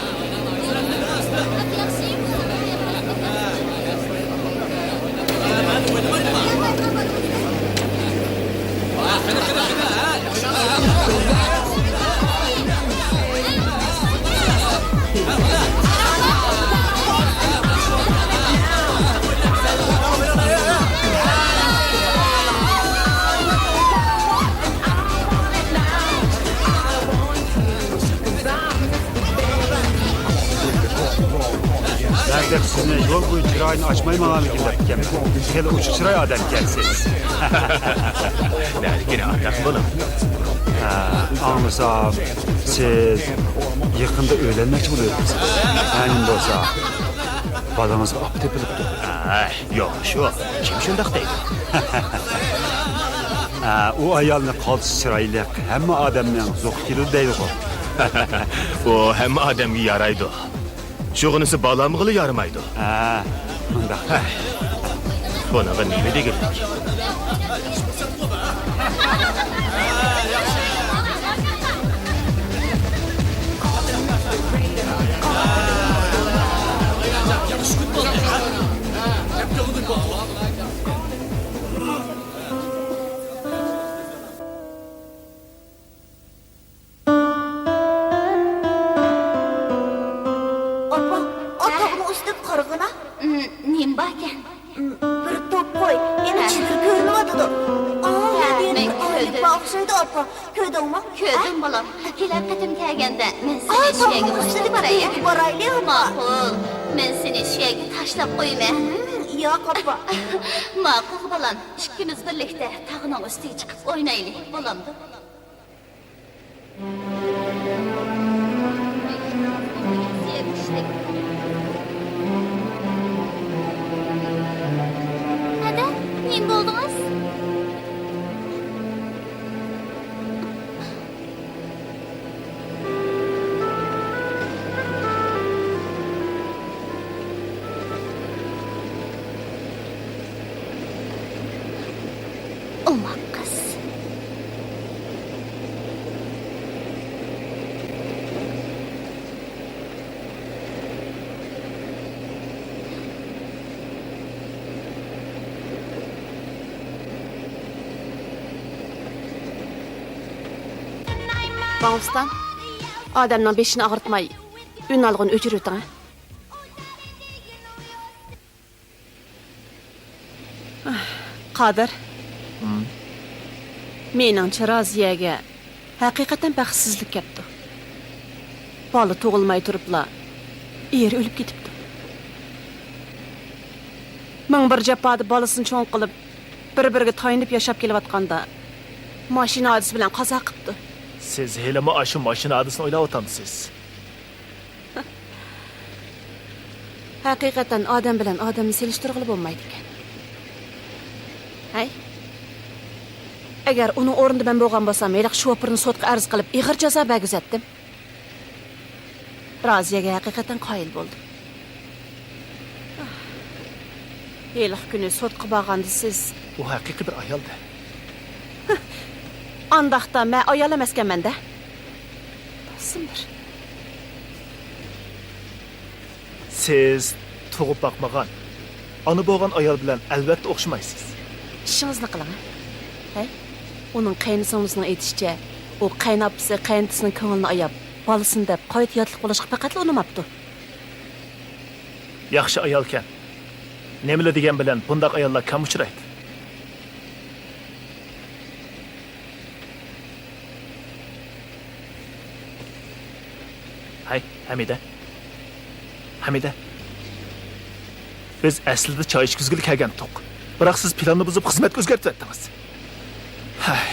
Dep sizni yol boyu çırağını açmayman gibi depken. Hele uçuk çıray adam gelseniz. Yine artık bunu. Anlasam siz yakında öğlenmek buluyorsunuz. Benim de olsa balanızı apı tepilipti. Yok şu. Kim şundak deydi? O ayalını kalsı çıraylık hem adamın zok gelir deydi o. O hem adamga yaraydı. Şuğunisi balamıgılı yarmaydı. Bunda. Bunaqa nima deganlik? Nima ekan? Bir top qo'y, yana chidir ko'rinyapti. Yaxşıydı apa. Köydüңmü? Көдім балам. Келер қытым кәгенде мен сені шүйеге ташлап барайын. Baraylı apa. Maqul. Men seni şüyege taşlap koyma. Yo'q apa. Maqul balam. İkimiz birlikte tağının üstüne çıkıp oynayalım. Balamdı. Hadi, nima bo'ldingiz? Oma kız. Bağıstan, adamның бешini ağırtmay, ün alğın öçür ötün. Qadir. Meningcha Raziyəyə həqiqətən bəxtsizlik ketdi. Balı to'g'ilmay turibla, eri o'lib ketibdi. Ming bir japada balasini cho'ng qilib, bir-biriga tayinib yashab kelayotganda, mashina hodisi bilan qazo qilibdi. Siz helimi aşı maşın adısını oylab otamsiz. Haqiqatan odam bilan odamni selishtirg'ili bo'lmaydi ekan. Hay. Agar uning o'rnida men bo'lgan bo'lsam, meliq shofirni sotga arz qilib, ig'ir jazo bergizatdim. Raziyaga haqiqatan qoyil bo'ldim. Meliq kuni sotga borganda siz Bu haqiqiy bir ayoldi. andaqda men ayol emaskanman-da. Simdir. Siz tug'ib bakmagan, ana bo'lgan ayol bilan albatta o'xshamaysiz. İşinizni qiling. Hay? Uning qaynısingizning aytishicha, u qaynapisi qaynotasining ko'nglini ayab, bolasini deb qoyit yotliq bo'lishga faqat unamabdi. Yaxshi ayolkan. Nemile degan bilan bundaq ayollar kam uchraydi. Hay, Hamida. Hamida. Biz aslida choy ichkizgili kelgan to'q. Biroq siz planni buzib xizmatga o'zgartib o'tdingiz. Hay.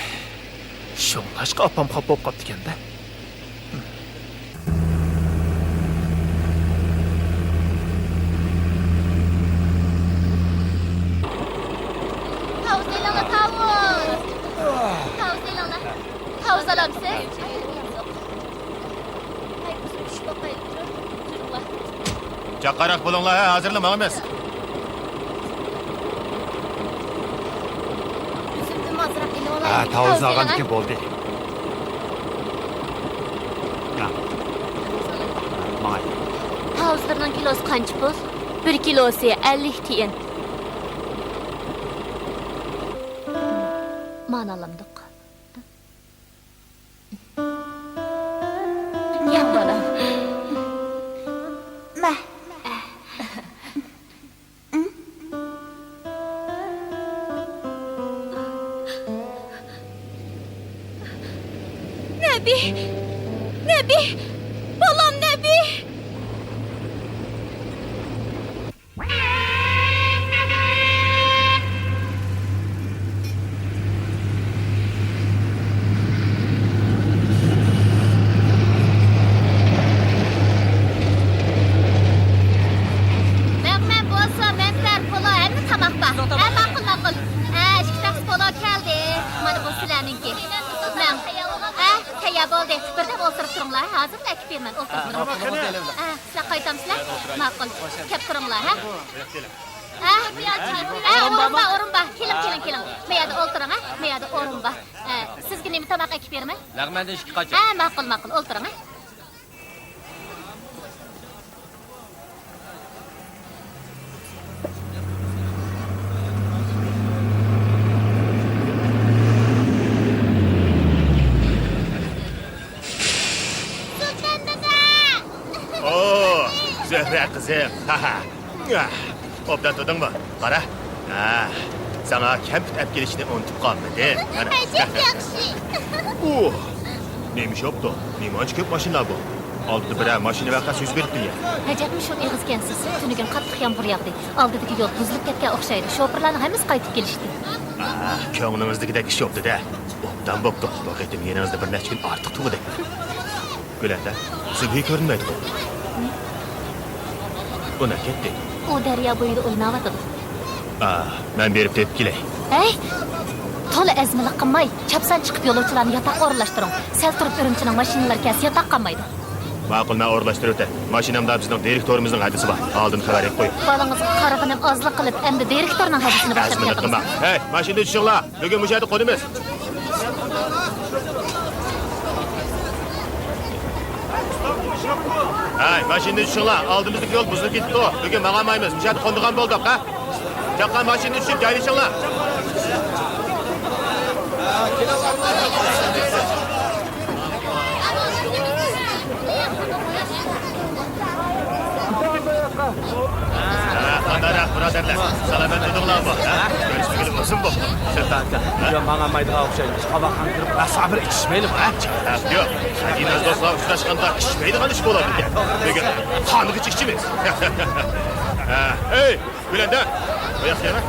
Sho'ng'lashqa opam xop bo'lib qopti ekanda. Tavus elana tavus. Tavus elana. Tavus alamsiz? Chaqaroq bo'linglar, hozirlama emas. Tavuz alğandiki bo'ldi. May. Tavuzlarning kilosi qancha pul? 1 kilosi 50 tiyin. Man alamdiq. Yan bolam. Meh. Nebi! Nebi! Balam Nebi! Ben bolsa mentler pola hem tamakta. Maqul. İki taksi pola keldi. Mana bu sizlarninki. Men tayyor bo'ldi. Birda o'tirib turinglar. Hozir akib berman. O'tirib turinglar. Sizlar qaytamsizlar? Ma'qul. Kelib turinglar, ha? O'rin bor. Keling. Bu yerda o'tiring, ha? Bu yerda o'rin bor. Sizga nima tomoq akib bermay? Lag'manda ishga qoch. Ma'qul. O'tiring, ha? Zöhre kızım. Obdan tutun mu? Qara. Sana kempit ep gelişini unutup kalmadı. Çok yaxşı. Neymiş yoktu? Neymiş köp maşina bu? Aldıda bir maşina vakası yüz veriptin ya. Hacatmi shu egizgansiz. Tunigun qattiq yomg'ir yog'di. Oldidagi yo'l buzilib ketgan o'xshaydi. Shoferlarning hammasi qaytib kelishdi. Ko'nglimizdagidek ish yoktu-da. Obdan bo'pti. Bu qaytim yeningizda bir necha kun ortiq tug'dik. Gulanda, subhi ko'rinmaydi bu. Buna ketdi. U daryo bo'yida o'ynayotdi. Men berib deb kelay. Hey! To'la azmili qilmay, chapsan chiqib yo'lovchilarni yotoqqa o'rlashtiring. Sal turib o'rimchining mashinalari kelsa yotoq qolmaydi. Ma'qul, men o'rlashtirib o'tay. Mashinamda bizning direktorimizning hadisi bor. Oldin xabar berib qo'y. Bolangizga qarag'anim ozlik qilib, endi direktorning hadisini boshlab Azmini hey, mashinada tushinglar. Bugun mushadi qo'yamiz. Hey, mashinada tushinglar. Oldimizdagi yo'l buzilib ketdi. Bugun ma'qamaymiz. Mushadi qo'ndigan bo'ldik, ha? Chaqqa mashinada tushib joylashinglar. Qandarak birodarlar, salomat edinglar bu, ha? Görüşmegili bo'lsin bu. Sultan aka, yo ma'qamaydigan o'xshaymiz. Qabaxan kirib, sabr ichishmaylik, ha? Yo'q, Xadinaz do'stlar uchrashganda ichmaydigan ish bo'ladi ekan. Bugun qoniga ichimiz. Hey, Gulanda, bu yoqqa yana.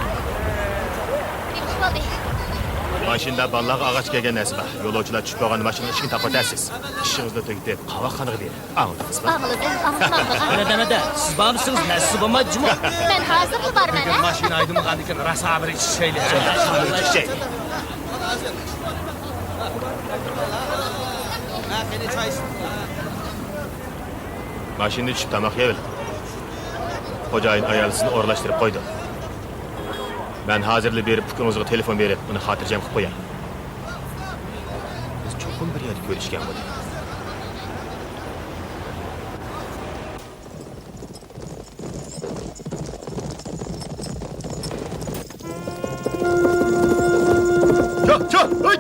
Mashinada ballaq ağaç kelgan narsa. Yo'lovchilar tushib qolgan mashina ishini topatasiz. Ishingizni tugitib, qavoqxonaga berib. Anladingizmi? Ana demede. Siz bağımsınız. Nesiz bulmadı cuma. Men hozirmi borman, ha? Mashina aydimi qandikan sabr ichishaylik. Sabr ichishaylik. Mashinada tushib tamoq yeyil. Xo'jayin ayolsini o'rlashtirib qo'ydi. Ben hazırlı berip fikrinizga telefon berip uni xotirjam qilib qo'yay. Biz cho'qim bir yerda ko'rishgan bo'ldik. Cha, hey!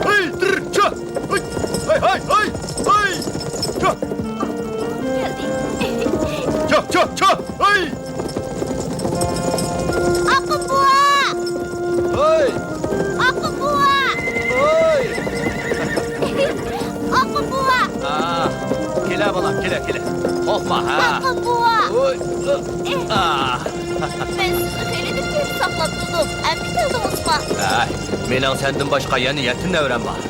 Hey, tir, cha! Hey, hey, hey, hey! Cha! Cha, hey! Aku buah. Hey! Aku buah. Hey! Aku buah. Kele balam, kele. Korkma, ha. Aku buah. Oy. Ben sizi haylidir gelip saklattırdım. Emin kaldınız mı? Menin senden başka yeni yetim nevren var.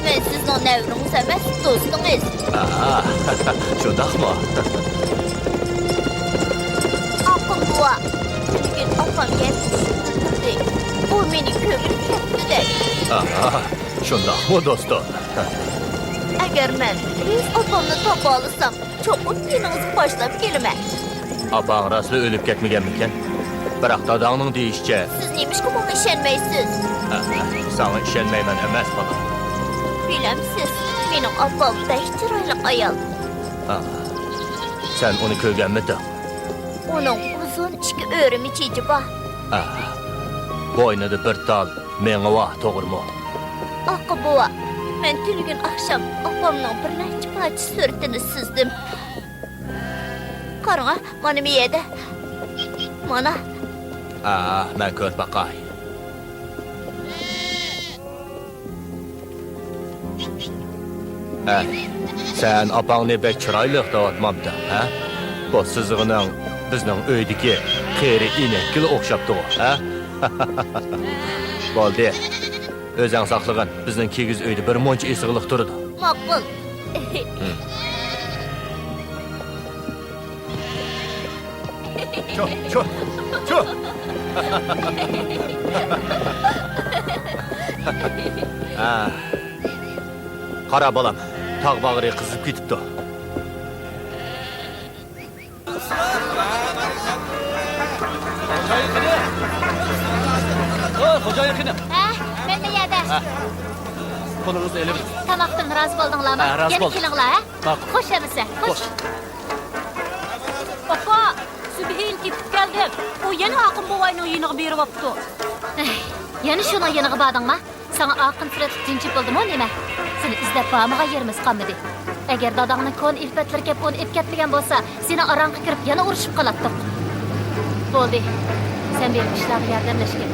Ben sizin nevriniz emez, dostunuz. Şundak mı? Aku buah. Bugün apam geldi. O beni kömür kepti. Şundak mı dostum? Eğer ben biz apamla tapa alırsam, çok mutluluğunuzu başlayıp gelime. Apan rastlı ölüp ketmegen miken? Bırak dadağının deyişçe. Siz neymiş ki bana işenmeysiz? Sana işenmeymen emez bana. Bilemsiz, benim apam beş çıraylık ayal. Sen onu köygen mi de? Onun uzun iki örüm içici var. Boynadı bir dal, meni vah doğru mu? Akı buva, ben tülgün akşam apamның bir neçe parça sürtünü sızdım. Karına, bana mi yedi? Bana. Ben kör bakay. Sen apanı bek çıraylık da atmamdı, ha? Bu sızığının bizning öydeki qeri inekli okşaptı o, ha? Boldi. Özün saklığın bizning kegiz öyde bir moncha esiqliq turdi. Makbul. Ço. Qara balam, tağ bağırı qızıb ketibdi. Xo'ja yaqini. Men de yerda. Qo'lingizni elib. Tamoqdan rozi bo'ldinglarmi? Rozi Yana bo'ldim. kelinglar, ha? Ma'qul. Xo'sh emisa, xo'sh. Opa, Subhil ketib keldim. O yana Aqin buvayning uyiniga berib opti. Yana shuni yeniga bordingmi? Sana Aqin Firatov tinchib bo'ldimi nima? Seni izlab bormaga yerimiz qolmadi. Agar dadangning kon ilfatlarga pon ep ketmagan bo'lsa, seni orangga kirib yana urushib qolatdik. Bo'ldi. Sen benim işlerime yardımlaşken.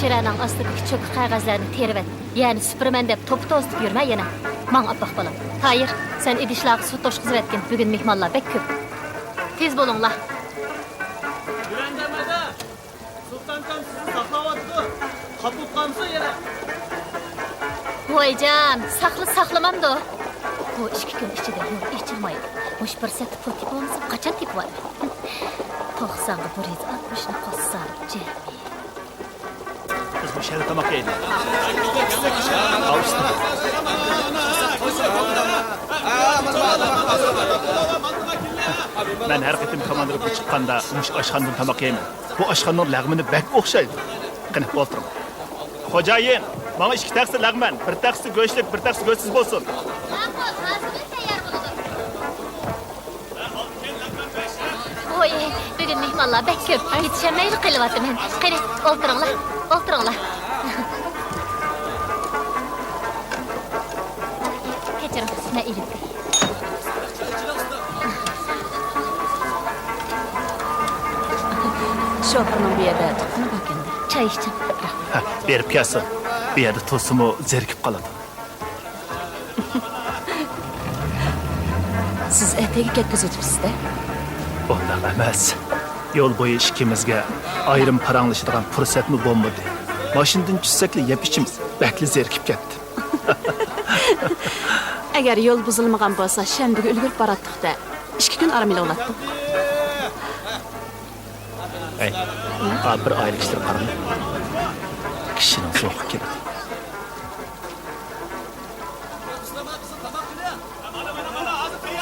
Şiranın astındaki çökü qağazlarını terip et. Yani süpürmen dep topu tozutup yürme yana. Man abbaq balam. Hayır, sen idişlağı su toşqızıp etken. Bugün mihmanlar bek köp. Tez bolunla. Güvendemede. Sultan Kam sizi saklavattı. Kapıp kamsa yere. Voycan, saklamam da. Bu 2 gün içinde yok, içilmaydı. Hoş bir set bu tip olmasa kaçan tip var. 90'ı buraya 60'ını kossar. Biz bu şehre tamak yedik. Avuştum. Ben her ketim komandırıp çıkkanda muş aşkandan tamak yeymen. Bu aşkanın lağmını bek okşaydı. Qanıp oturun. Xo'jayin, bana 2 taksi lağman, 1 taksi go'shtlik, 1 taksi go'shtsiz bo'lsin. Oy, bugün mihmanlar bek köp. Yetişemeyli kılıvatım ben. Qani, o'ltiringlar. Kechiring, ne ilim. Şoförün bir yerdə tutqunu bakında. Çay içtim. Ha, berib kelsin. Bu yerda to'simi zerikib qoladi. Siz ertaga ketkizibsiz-da? Bundoq emas. Yo'l bo'yi ikkimizga ayrim paranglashadigan fursatmi bo'lmadi. Mashinadan tushsakla yeb ichimiz bakli zerikib ketdi. Agar yo'l buzilmagan bo'lsa, shanbaga ulgurib boratdik-da. 2 kun aramila olatdik. Ey, bir aylik ishlar qarang. Kishining so'qib keladi.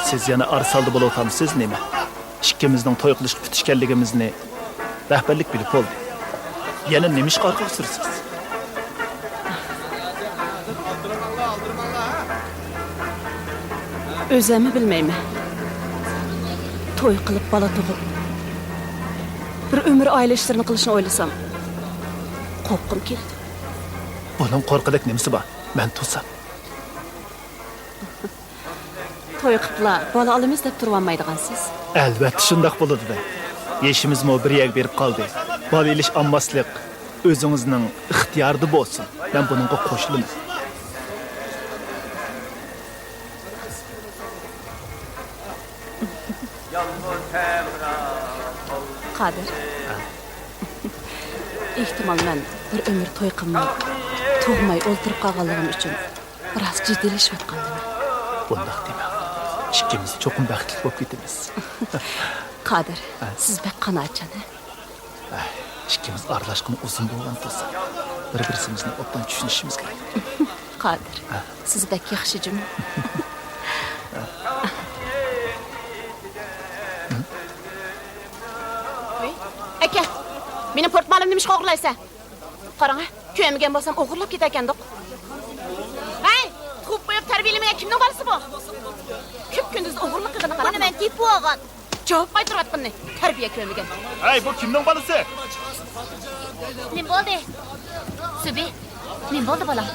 Siz yana arsalda bo'layotgansiz nima? Ikkimizning to'y qilishga kutishganligimizni rahbarlik bilib bo'ldi. Yana nima ish qarqib sursiz? Özümü bilmeymi. Toy qilib bala tug'ib bir ömür aile işlerini qilishni o'ylasam qo'rqqim keldi. Bunun qo'rqidak nimasi bor? Men to'sam. Toy qilibla bola olamiz deb turib olmaydigansiz. Albatta shundoq bo'ladi-da. Yeshimizmi bir yak berib qoldi. Bola ilish olmaslik o'zingizning ixtiyorida bo'lsin. Men buningga qo'shilaman. Qadir. Ehtimal men bir ömür toy qilmay, tug'may o'ltirib qolganligim uchun biroz jiddiylashyp atgandim. Bundoq dema. Ikkimiz cho'qim baxtli bo'lib ketamiz. Qadir, siz bek qanoatchan. Ikkimiz aralashqani uzun bo'lgan bo'lsa, bir-birimizni obdan tushunishimiz kerak. Qadir, siz bek yaxshi jim. Aka, mening portmolimni nima o'g'irlaysan? Qarang, ko'ymagan bo'lsam o'g'irlab ketakandiq. Hey, ko'p qo'yib tarbiyalamagan kimning bolasi bu? Ko'p kunduz o'g'irlik qilgan qarang. Mana men tepib olgan. Javob qaytaryapman. Tarbiya ko'ymagan. Hey, bu kimning bolasi? Nim bo'ldi? Subi, nim bo'ldi bolam?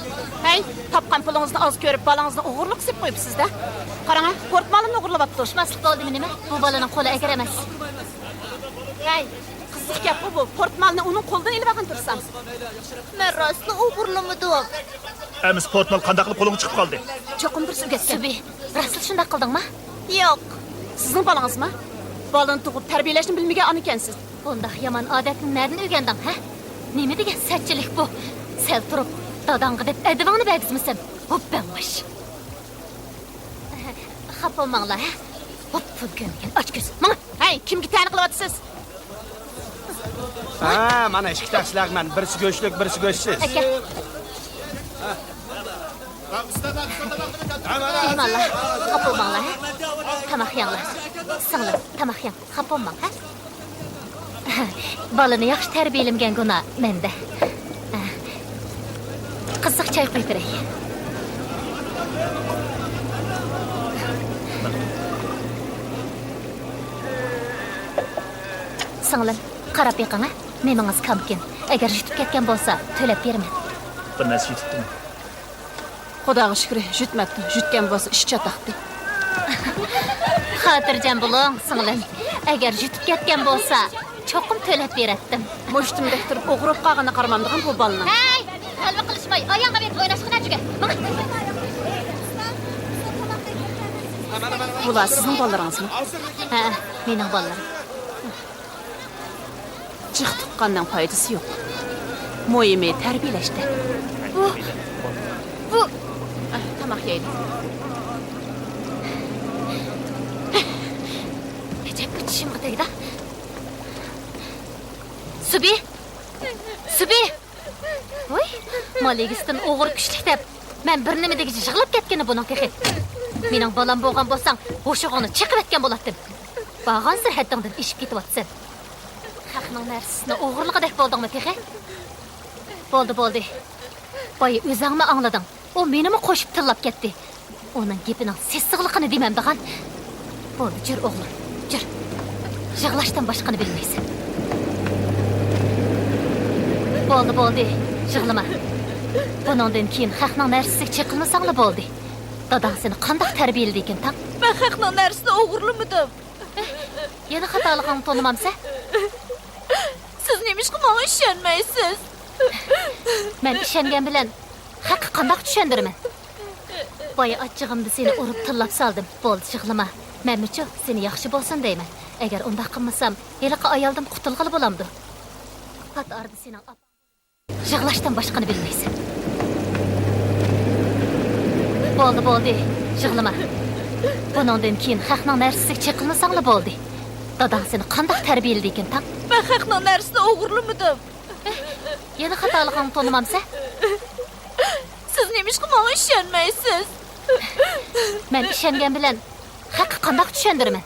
Hey, topgan pulingizni oz ko'rib, bolangizni o'g'irlik qilib qo'yibsiz-da. Qarang, portmolimni o'g'irlab To'shmaslik bo'ldimi nima? Bu bolaning qo'li agar emas. Hey, qiziq gap bu. Portmalni uning qo'lidan ilib olgan tursam. Men rostli o'g'irlamadim. Amiz portmal qanday qilib qo'lingga chiqib qoldi? Cho'qim bir suvga ketgan. Subi, rostli shunday qildingmi? Yo'q. Sizning bolangizmi? Bolani tug'ib tarbiyalashni bilmagan ona ekansiz. Bundaq yomon odatni nerdan o'rganding, ha? Nima degan satchilik bu? Sel turib, dadangga deb adabingni bergizmisan? Hoppanmash. Xafa bo'lmanglar, ha? Hop, ko'ngan ochko'z. Mana, hey, kimga ta'yin qilyapsiz? Ha, mana 2 taksilarman, birisi go'shtlik, birisi go'shtsiz. aka. Mehmonlar, xafa bo'lmanglar, ha? Tamoq yanglar. Singlim, tamoq yang. Xafa bo'lmang, ha? Bolani yaxshi tarbiyalangan gunoh menda. Qiziq choy qo'yib beray. Singlim, qarab yiqing, ha? Meningiz kamkin. Agar yutib ketgan bo'lsa, to'lab beraman. Bir narsa yutibdimi? Xudoga shukr, yutmabdi. Yutgan bo'lsa ish chataqdi. Xotirjam bo'ling, singlim. Agar yutib ketgan bo'lsa, çoqum to'lab beratdim. Mo'shtimdek turib o'g'irib qolgani qaramamdigan bu balani. Hey, qalbi qilishmay, oyog'ingga bet o'ynashqina juga. Bular sizning bolalaringizmi? Ha, mening bolalarim. Chiq tuqqandan foydasi yo'q. Mo'yimi tarbiyalashdi. Bu Tamoq yeydi. Necep bütüşümü tegdi. Subi! Subi! Oy, maligistin oğur güçlük dep. Men bir nima degi yig'ilib ketgani buning kehi. Mening bolam bo'lgan bo'lsang, bo'shig'ini chiqib etgan bo'lardim. Bag'an sirhatingdan ishib ketyapsan. Haqning narsasini o'g'irligidek bo'ldingmi kehi? Bo'ldi. Boya o'zingmi anglading? O menimi qo'shib tillab ketdi. Uning gapining sessiqligini demamdigan. Bo'ldi, jur o'g'lim, jur. Yig'lashdan boshqani bilmaysan. Bo'ldi, yig'lama. Buningdan keyin haqning narsasiga chiqilmasangla bo'ldi. Dadang seni qanday tarbiyaladi ekan, tam? Men haqning narsasini o'g'irlamadim. Yana xatoligingni tanimamsa? Siz nemishqa menga ishonmaysiz? Men ishongan bilan haqni qanday tushundiraman? Boya achchig'imda seni urib tillab soldim. Bo'ldi, yig'lama. Menmichu seni yaxshi bo'lsin deyman. Agar unday qilmasam, heliqi ayoldan qutulg'ili bo'lamdi. Pat ardi sening yig'lashdan boshqani bilmaysan. Bo'ldi, yig'lama. Buningdan keyin haqning narsasiga chiqilmasangla bo'ldi. Dadang seni qanday tarbiyaladi ekan, tam? Men haqning narsasini o'g'irlamadim. Yana xatoligingni tanimamsa? Siz nemishqa menga ishonmaysiz? Men ishongan bilan haqni qanday tushundiraman?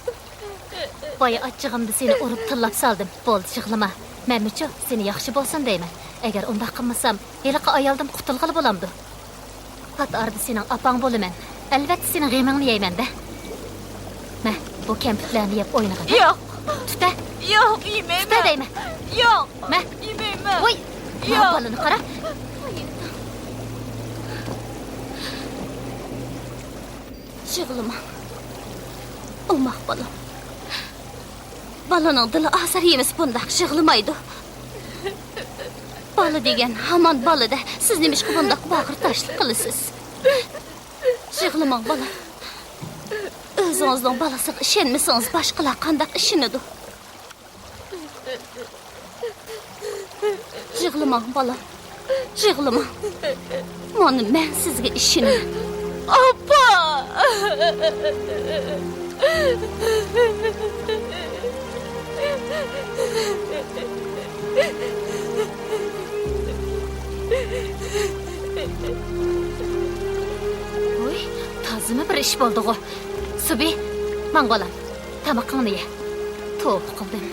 Boya achchig'imda seni urib tillab soldim. Bo'ldi, yig'lama. Menmichu seni yaxshi bo'lsin deyman. Agar unday qilmasam, heliqi ayoldan qutulg'ili bo'lamdi. Pat ardi sening opang bo'laman. Albatta sening g'amingni yeyman-da. Ma, bu kampitlarni yeb o'ynagan. Yo'q. Tuta. Yo'q, yeymayman. Tuta deyman. Yo'q. Ma, yeymayman. Voy. Yo'q. Balini qara. Yig'lama. O'maq bolam. Balaning dili asar emas bundaq yig'lamaydi. Bola degan hamon bolada. Siz nemishqa bundaq bag'ir tashlik qilasiz? Yig'lamang bolam. O'zingizning balasiga ishonmasangiz boshqalar qandaq ishonadi? Yig'lamang bolam. Yig'lamang. Mana men sizga ishonaman. Appa! Oy, tazimi bir ish bo'ldi-ku. Subi, mang bolam. Tamoqingni ye. To'p qildim.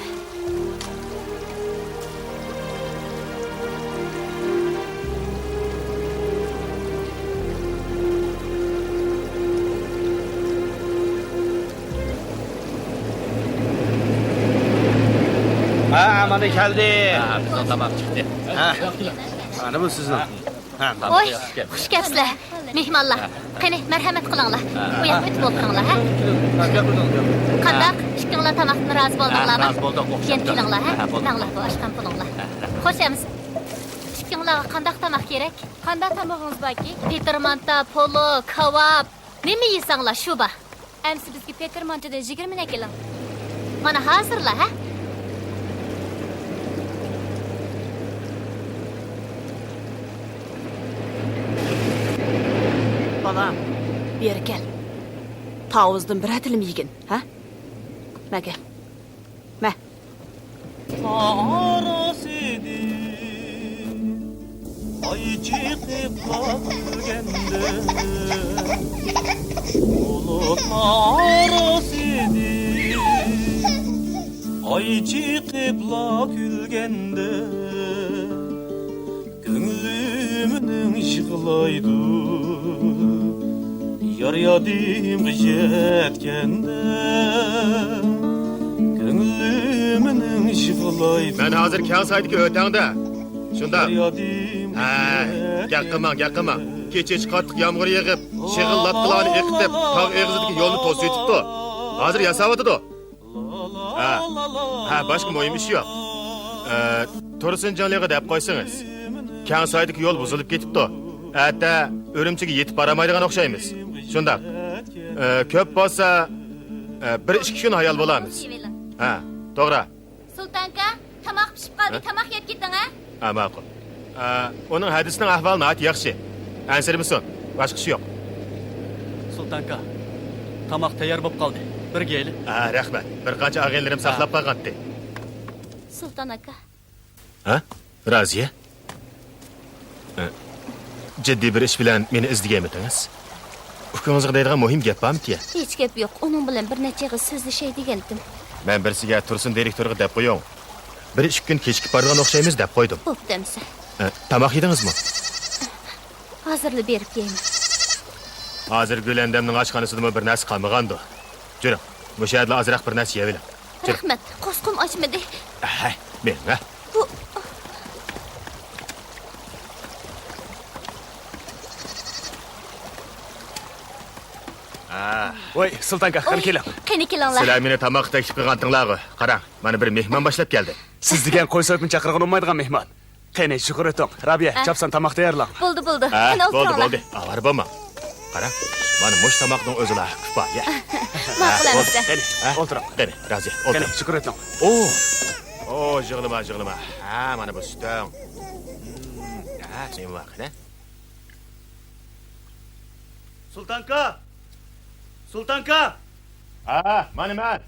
Ha, mana keldi. Ha, bizning tamoq chiqdi. Ha. Mana bu sizning. Ha, Oy, xush kelibsizlar. Mehmonlar. Qani, marhamat qilinglar. Bu yoqqa o'tib o'tiringlar, ha? Qandaq? Ikkinglar tamoqni rozi bo'ldinglarmi? Rozi bo'ldik, o'xshab Keyin kelinglar, ha? bo'ldi. Manglar bu oshqan pulinglar. Xo'shamiz. Ikkinglarga qandaq tamoq kerak? Qanday tamog'ingiz borki? Petermanta, polo, kebab. Nima yeysanglar shu ba? Amsi bizga Petermantada 20 na keling. Mana hozirlar, ha? Balam, beri kel. Tavuzdan bir atilim yegin, ha? Maga. Ma. Arasidi ay çıkıp kalgende Bulut arasidi ay çıkıp külgende Gönlümün yığılaydı Yar yadim yetkende Gönlümün yığılaydı Ben hazır kelsaydıki ötende. Şunda. Ha, gel qilma. Kecha qattiq yomg'ir yig'ib, shig'il latqalarni eqitib, tog' eg'izidagi yo'lni to'sib yetibdi. Hozir yasavotidi. Ha, boshqa muhim ish yo'q. Tursunjonliği dep qo'ysangiz. Kang soydagi yo'l buzilib ketibdi. Hatta Urumchiga yetib baramaydigan o'xshaymiz. Shundaq. Ko'p bo'lsa 1-2 kun hayal bo'lamiz. Ha, to'g'ri. Sultanka, tamoq pishib qoldi, tamoq yeb keting, ha? Ha, ma'qul. Uning hadisining ahvoli nihoyat yaxshi. Ansirmisan? Boshqa ish yo'q. Sultanka, tamoq tayyor bo'lib qoldi. Birga eli. Ha, rahmat. Bir qancha og'aylarim saqlab qolgandi. Sultan aka. Ha? Raziya? Jiddiy bir ish bilan meni izlaganmidingiz? Hukmingizga deydigan muhim gap bormi-ki? Hech gap yo'q. Uning bilan bir necha yil so'zlashay degandim. Men birsiga Tursun direktoriga deb qo'ying. 1-2 kun kechikib borgan o'xshaymiz deb qo'ydim. Bo'pdimsa. Tamoq yedingizmi? Hozirli berib keldim. Hozir Gulandamning oshxonasida bir narsa qolmagandi. Juring, bu yerda ozroq bir narsa yeylik. Rahmat. Qo'sqim ochmadi. Ha, men, ha. Voy, Sultanka, qani keling. Qani kelinglar. Sizlar meni tamoq taklif qilgantinglarga. Qarang, mana bir mehmon boshlab keldi. Siz degan qo'y so'yib chaqirgan olmaydigan mehmon. Qani, shukur eting. Rabiya, chapsan tamoq tayyorlang. Bo'ldi. Qani bo'ldi. Avar bo'lma. Qarang, mana mush tamoqning o'zila kifoya. Ma'qul emas. Qani, o'tiring. Qani, Raziya, o'tiring. Qani, shukur eting. O, yig'lama. Ha, mana bu sutang. Ha, sen vaqt, ha? Sultanka! Ha, mana.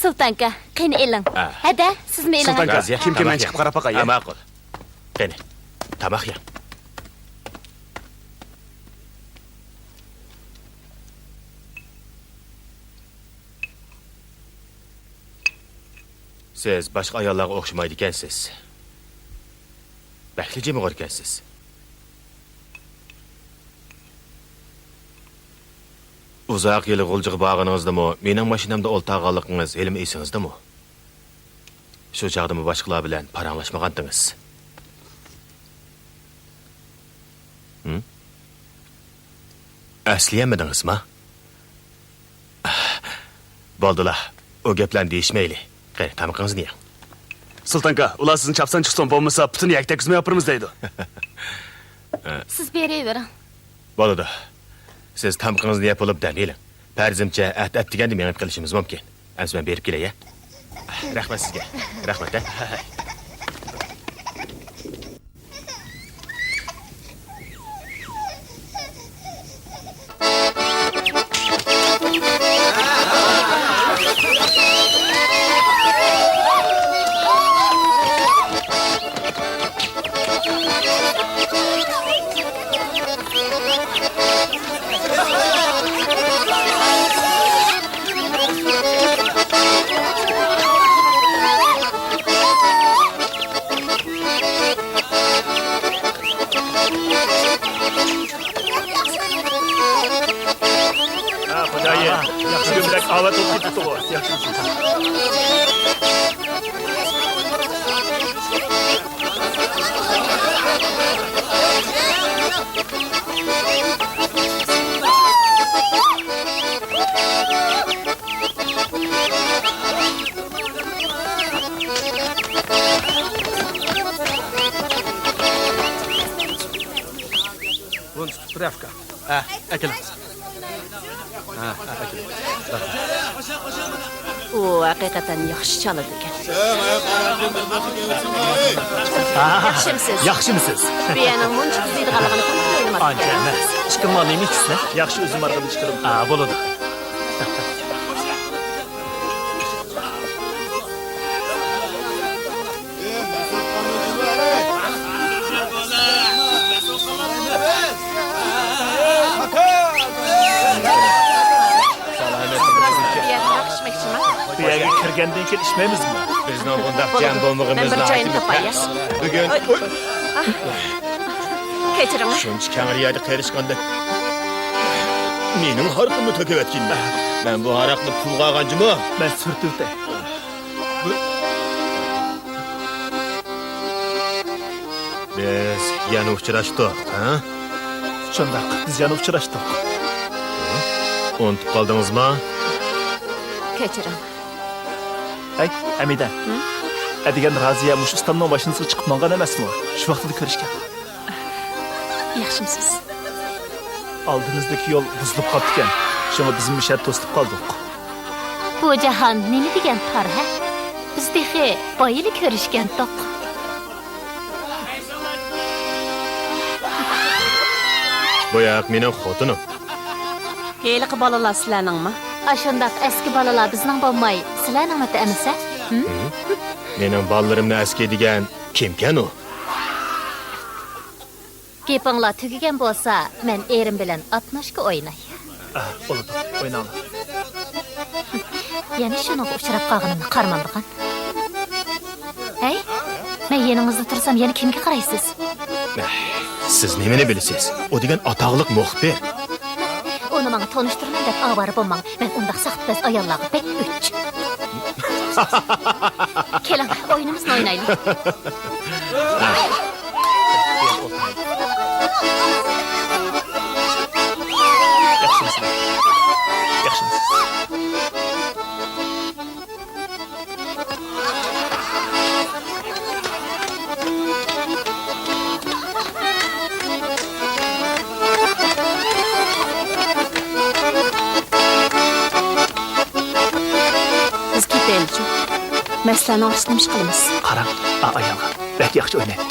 Sultanka, qani eling. Hada, sizmi eling? Sultanka, kim men chiqib qarab boqay. Ha, ma'qul. Qani, tamoq ye. Siz boshqa ayollarga o'xshamaydi ekansiz. Baxtli jimg'or ekansiz. Uzoq yil g'uljiq bog'inizdami, mening mashinamda o'ltag'anligingiz ilmi esingizdami? Shu chaqdami boshqalar bilan paranglashmagandingiz. Asliyamidingizmi? Bo'ldilar. O gaplarni deyishmayli. Qani, tamoqingizni yeng. Sultanka, ular sizni chapsan chiqsin bo'lmasa, butun yaktak kuzmay yopiramiz deydi. Siz beravering. Bo'ladi. Siz tamoqingizni yeb olib dam eling. Farzimcha at deganda men qilishimiz mumkin. Ammo men berib kelay-a. Rahmat sizga. Rahmat. Spravka. Akilamiz. U haqiqatan yaxshi chaladi ekan. Yaxshimisiz? Biyaning muncha qiziydiganligini ko'rib Ancha emas. Chiqim olmaymi sizlar? Yaxshi o'zim orqali chiqarim. Bo'ladi. Buyaga kirgandan keyin ishmaymizmi? Bizning bundaq jam bo'lmog'imizni aytib. Bugun kechiring. Shuncha kamariyada qilishganda mening harqimni to'kayotganda. Men bu haraqni pulga olganjimi? Men surtuvda. Biz yana uchrashdik, ha? Shundoq, biz yana uchrashdik. Unutib qoldingizmi? Kechiring. Hey, Hamida. Adigan Raziya mush ustamning mashinasiga chiqib mangan emasmi? Shu vaqtida ko'rishgan. Yaxshimisiz? Oldimizdagi yo'l buzilib qoldi ekan. Shunga bizim ishlar to'sib qoldik. Bu jahon nima degan tor, ha? Biz dehi boyili ko'rishgan toq. Bu yoq mening xotinim. Heliqi bolalar sizlarningmi? Ashundaq eski bolalar bizning bo'lmay, sizlarning emisa? Mening bolalarimni askiy degan kimkan u? Gepinglar tugagan bo'lsa, men erim bilan 60 ga o'ynay. Bo'ladi, o'ynaylik. Yana shunga uchrab qolganimni qarmamdiqan. Hey, men yaningizda tursam, yana kimga qaraysiz? Siz nimani bilasiz? O degan atoqliq muxbir. Uni menga tanishtirmang deb avara bo'lmang. Men undaq saxtbaz ayollarga pek uch. Keling, o'yinimizni o'ynaylik. Yaxshimisiz? Biz ketaylik. Masalani ochishni ish qilamiz. Qarang, ayolga. Bak yaxshi o'ynaydi.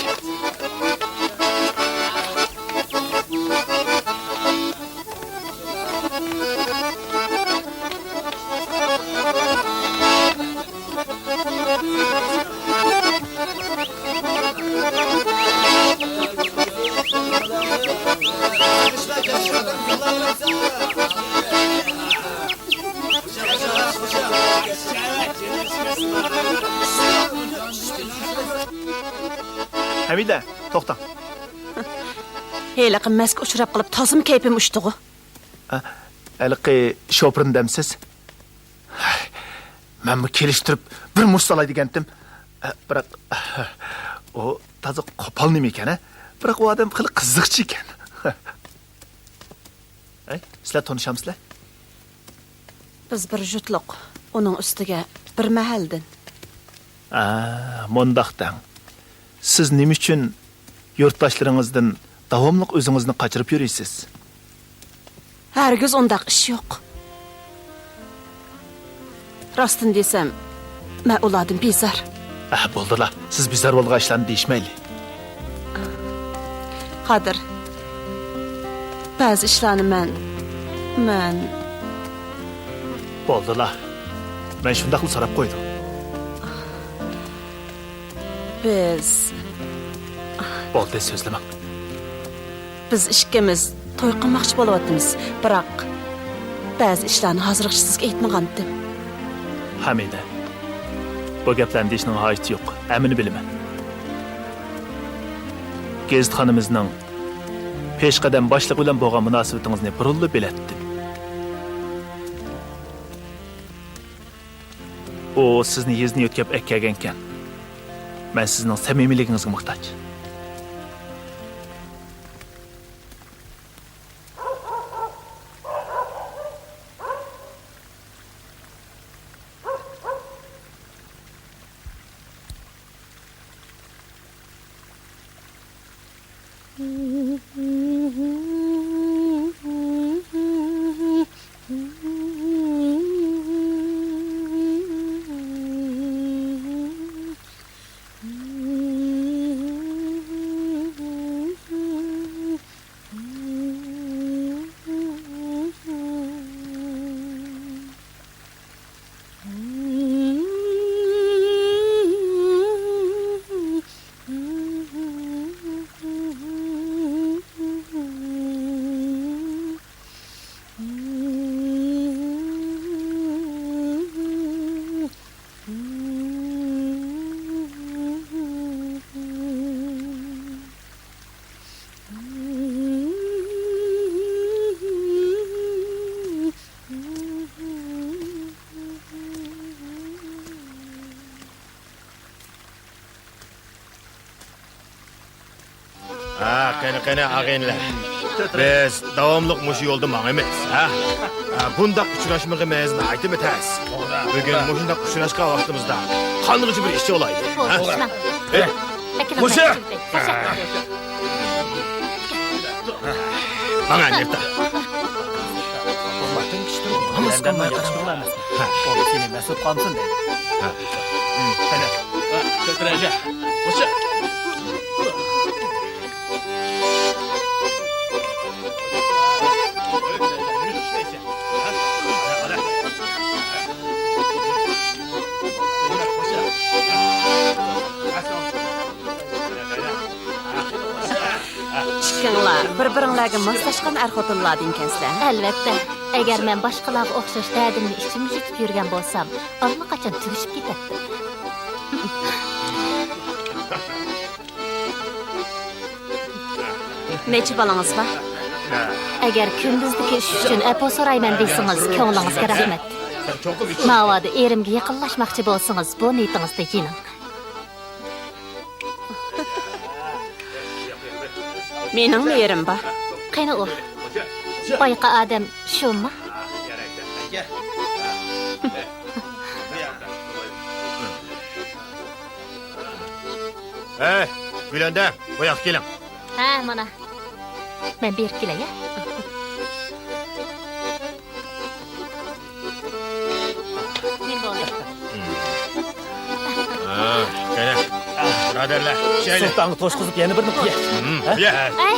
Hamida, to'xta. Heliqi mask uchrab qilib, tozim kayfim ushdi-ku. Aliqi shopirin demsiz? Men bu kelishtirib bir mush solay degandim. Biroq o toza qo'pol nima ekan, ha? Biroq u odam qilib qiziqchi ekan. Ay, sizlar tanishamsizlar? Biz bir jutliq, uning ustiga bir mahaldin. Mondaqdan. Siz nima uchun yurtdoshlaringizdan davomli o'zingizni qochirib yurisiz? Hargiz undaq ish yo'q. Rostini desam, men ulardan bezor. Bo'ldilar. Siz bizlar bo'lgan ishlarni deyishmayli. Qadir. Ba'zi ishlarni men Bo'ldilar. Men shundaqli so'rab qo'ydim. Biz Bo'ldi, so'zlama. Biz ikkimiz to'y qilmoqchi bo'lyapmiz, biroq ba'zi ishlarni hozircha sizga aytmagandim. Hamida. Bu gaplarni deyishning hojati yo'q. Amini bilaman. Gezitxonimizning peshqadam boshliq bilan bo'lgan munosabatingizni burunli bilatdim. O sizni yezni yo'tkab akkagan ekan. Men sizning samimiyligingizga muhtoj. Qani ağaynlar. Biz davamlıq muşu yolda mağamayız, ha? Bundaq uçuraşmağımızın aytı bitəz. Bugün muşundaq uçuraşqa vaxtımızda qanlıqcı bir işçi olaydı. Boşman. Muşa! Bana nerede? Benden de yaxşı olamaz. O seni mesut kalsın dedi. Hadi. Götürəcək. Qoşa. İkkinlar bir-biringlarga moslashgan er-xotinlar ekansiz. Albatta. Agar men boshqalarga o'xshash dardimni ichimga yutib yurgan bo'lsam, allaqachon tugishib ketadi. Necha balangiz bor? Agar kunduzdagi ish uchun apo so'rayman desangiz, ko'nglingizga rahmat. Navoda erimga yaqinlashmoqchi bo'lsangiz, bu niyatingizda yining. Mening yerim bor. Qani u? Boyqa odam shumi? Gülende, bu yak gelin. Ha, mana. Men berib kelay, ya. Men bo'ldi. Gene. Biraderler, şöyle. Sultanı toşqizib yana birini qiya. Ye.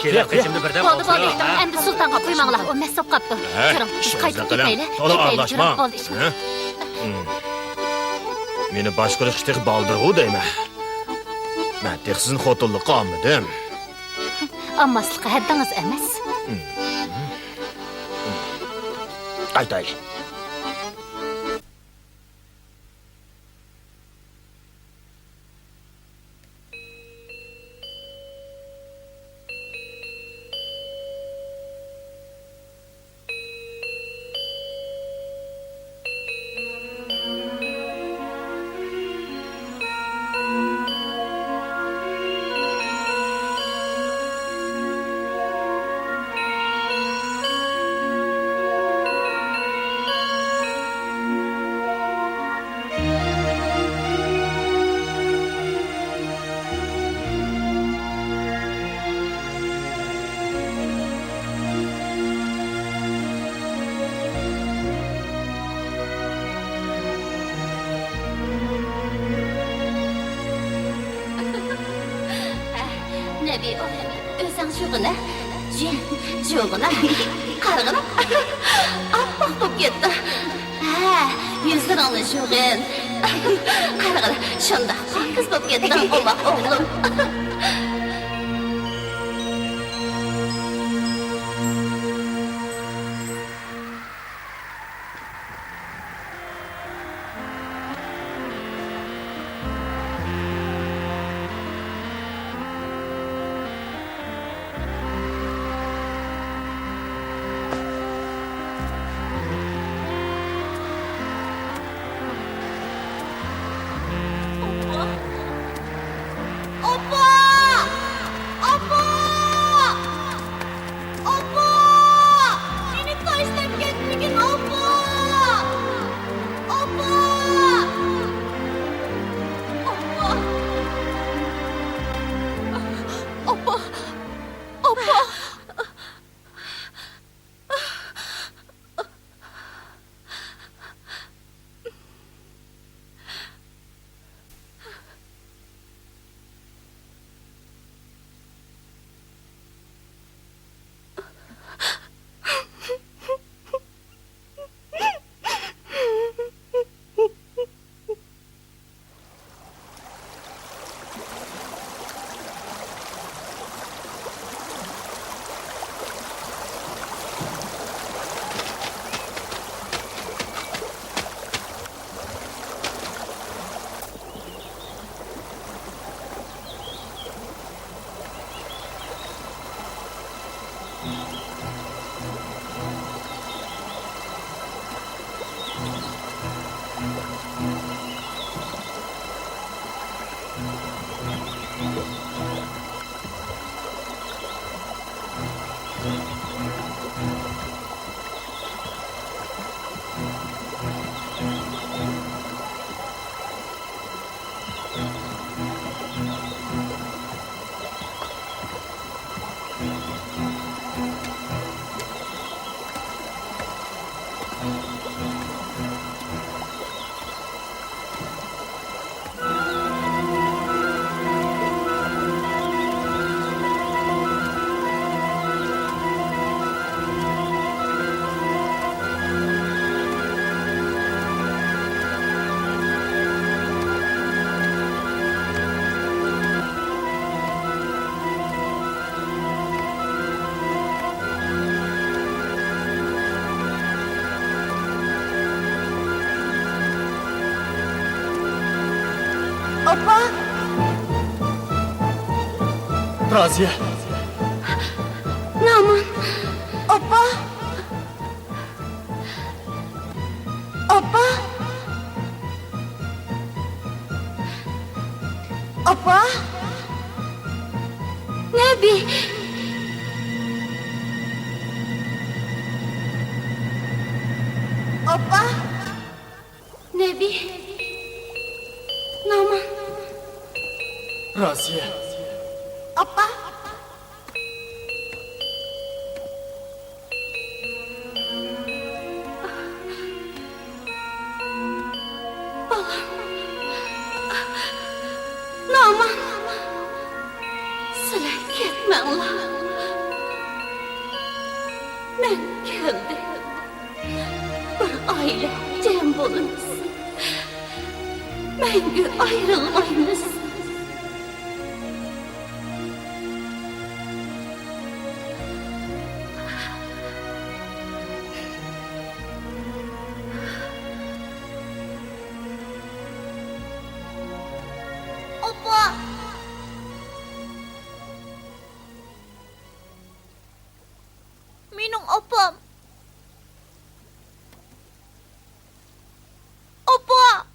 Kelar qechimda birdan Bo'ldi, bo'ldi. Endi sultonga qo'ymanglar. O masab qopdi. Kiring, biz qaytib ketaylik. Sonra ağlaşma. Bo'ldi ish. Meni başqırıq işteki baldırğı deyme. Ben tek sizin xotunluqqa almadım. Ammaslikqa haddingiz emas. Qaytaylı. Nabi, o'zing sho'g'ina. Sho'g'ina. Qarag'ina. Oppoq bo'lib ketdi. Ha, yuzlaringni sho'g'in. Qarag'ina, shundoq pokiz bo'lib ketding, omoq o'g'lim. Opa! Raziye. Naman. Opa! Opa! Opa! Nebi. Opa! Nebi. Naman. Raziye. Opa! Naman. Sizlar ketmanglar. Men keldim. Bir aile cem bo'lamiz. Mangu ayrılmaymiz. Opa! Minum opam. Opa!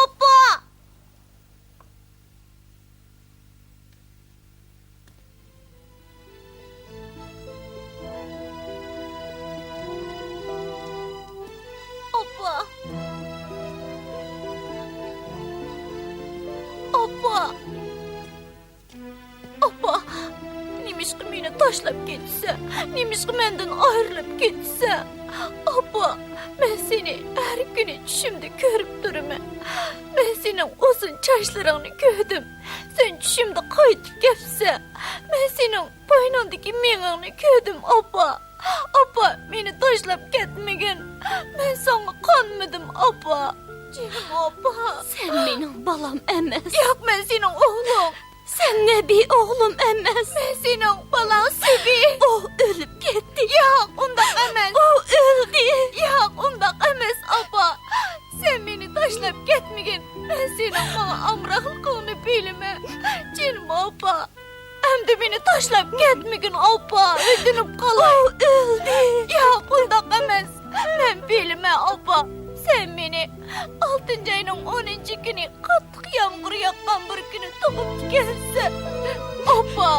Opa! Opa! Opa! Opa! Nimişki meni tashlab ketsa, nimişki mendan ayrilib ketsa. Opa, men seni har kuni tushimda ko'rib turaman. Men sening uzun sochlaringni ko'rdim. Sen tushimda qaytib kelsa, men sening bo'yningdagi mengingni ko'rdim, opa. Opa, meni tashlab ketmagin. Men senga qonmadim, opa. Canım opa. Sen mening balam emas. Yo'q, men sening o'g'ling. Sen Nebi oğlum emas. Men sening balang Subi. O ölüp gitti. Yo'q, undaq emas. O öldü. Yo'q, undaq emas, opa. Sen meni tashlab ketmagin. Men sening menga amroqligingni bilaman. Canım opa. Endi meni tashlab ketmagin, opa. O'tinib qolay. O öldü. Yo'q, undaq emas. Men bilaman, opa. Sen meni 6 ayning 10 kuni qattiq yomg'ir yoqqan bir kuni tug'ib kelsa, opa,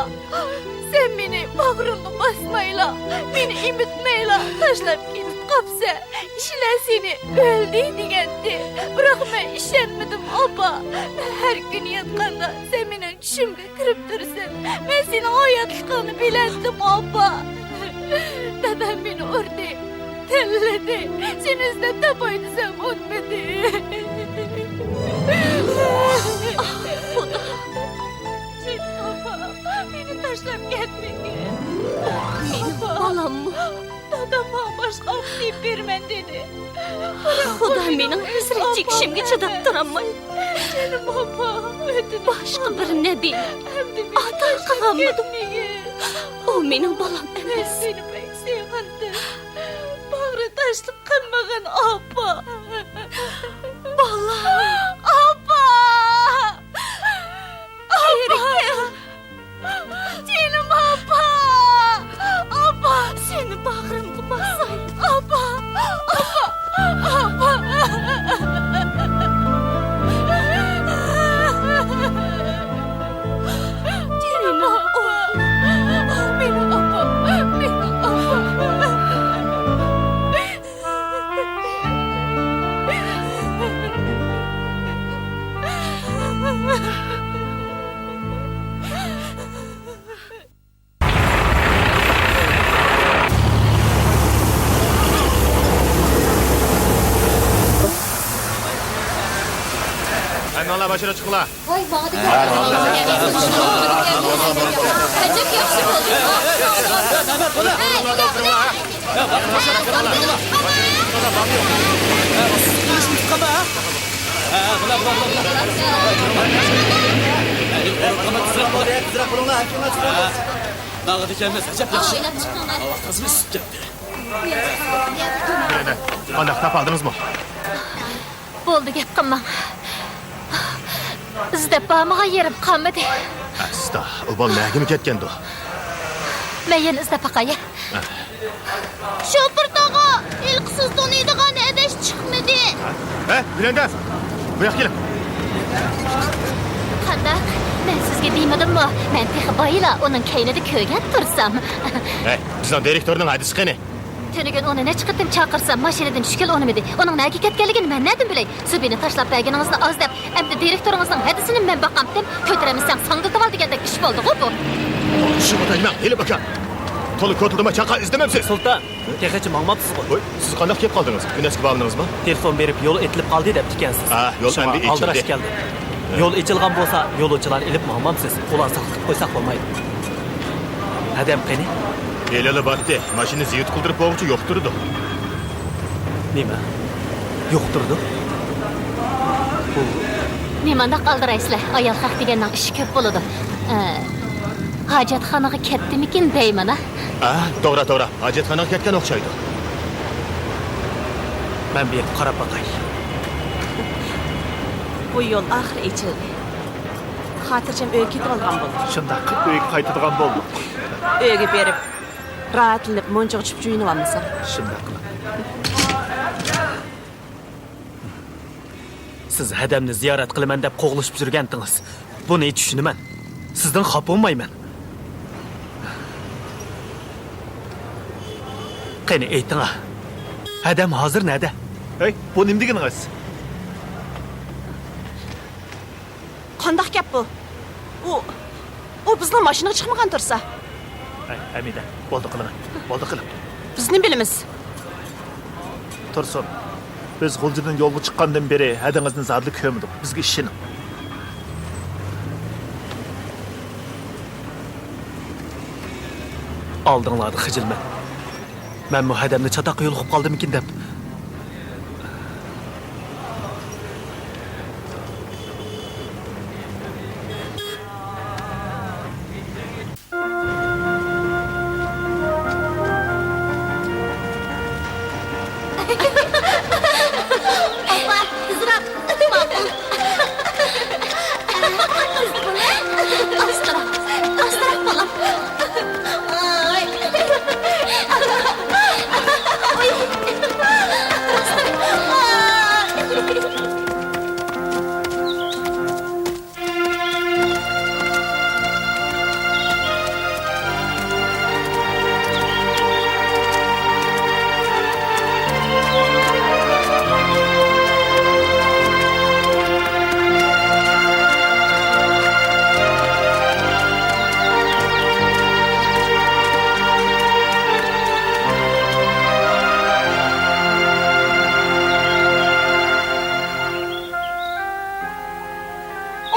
sen meni bag'ringga bosmayla, meni imitmayla tashlab ketib qolsa, ishlar seni o'ldi degandi. Biroq men ishonmadim, opa. Men har kuni yotganda sen mening tushimga kirib tursan, men seni hayotligingni bilardim, opa. Dadam meni urdi. Telledi. Seni izlab tapoy desem o'tmadi. Beni tashlab ketmagin. Mening balammi? Dadam boshqa ov deb berman dedi. Xudo mening hasrat chekishimga chidab turolmay. Canım opa, Boshqa bir Nebi ota qilganmidim. O mening balam emas. Seni pek sevgandim. Bag'ri tashliq qilmagan opa. Balam. Opa! Geri kel. Canım opa! Opa! Seni bag'rimga bosay. Opa! Opa! Opa! Canım opa! Benim opa! Benim opa! Hayvanlar başına çıkıla. Voy, bog'da Qancha yaxshi Nağdı gelmez. Acep yaxşı. O'ylab chiqinglar. Qizimiz ketdi. Qanday, tap aldınız mı? Bo'ldi, gap qilmang. izlab bormagan yerim qolmadi. Asta, o bal nagimi ketgandi? Men yana izlab boqay. Şoför dağa, ilqsiz donuydigan edeş çıkmadı. Bilendas. Bu yoqqa kelin. Qandaq? Men sizga deymadimmi? Men texi bayla uning kaynida ko'rgan tursam. Bizning direktorning hadisi qani? Tunigun uni nech qitim chaqirsam mashinadan tushkil o'nimidi. Uning nega ketganligini men nerdan bilay? Subini tashlab berganingizni oz deb, endi direktoringizning hadisini men baqamdim. Ko'taramizsan sangiltib ol degandek ish bo'ldi-ku bu. Shu o'tayman, kelib baqa. To'li ko'tildima chaqa izlamamsiz. Sultan, texichi ma'lumotisiz-ku. Siz qanday kelib qoldingiz? Güneşga bog'landingizmi? Telefon berib yo'l etilib qoldi deb tikansiz. Yo'l endi ochildi. Keldi. Yo'l ochilgan bo'lsa, yo'lovchilar ilib ma'lumotisiz. Ular saqlab qo'ysak bo'lmaydi. Adam qani? Elali batdi. Mashina ziyut qildirib bo'g'chi yo'q turdi. Nima? Yo'q turdi? Nimanda qoldiraysizlar? Ayol haq deganning ishi ko'p bo'ladi. Hojatxonaga ketdimikin deyman, a? To'g'ri. Hojatxonaga ketgan o'xshaydi. Men berib qarab boqay. Bu yo'l oxir ichildi. Xotirjam uyga ketib olgan bo'ldi. Shunday uyga qaytadigan bo'ldi. Uyga berib, rahatlanib, monchoq ichib juyinib olmasa. Shunday qilib. Siz hadamni ziyorat qilaman deb qo'g'lishib yurgandingiz. Buni tushunaman. Sizdan xafa bo'lmayman. Qani ayting, hadam hozir nada? Bu nima deganingiz? Qandaq gap bu? U bizning mashinaga chiqmagan tursa. Amida, bo'ldi qilaman. Biz nima bilamiz? Tursun. Biz G'uljidan yo'lga chiqqandan beri hadingizni zodli ko'rmadik. Bizga ishining. Oldinglarda xijilman. Men bu hadamni chatoqqa yo'l qo'yib qoldimikin deb. Opa, kızrak. Mabul. Astırak balam. Ay.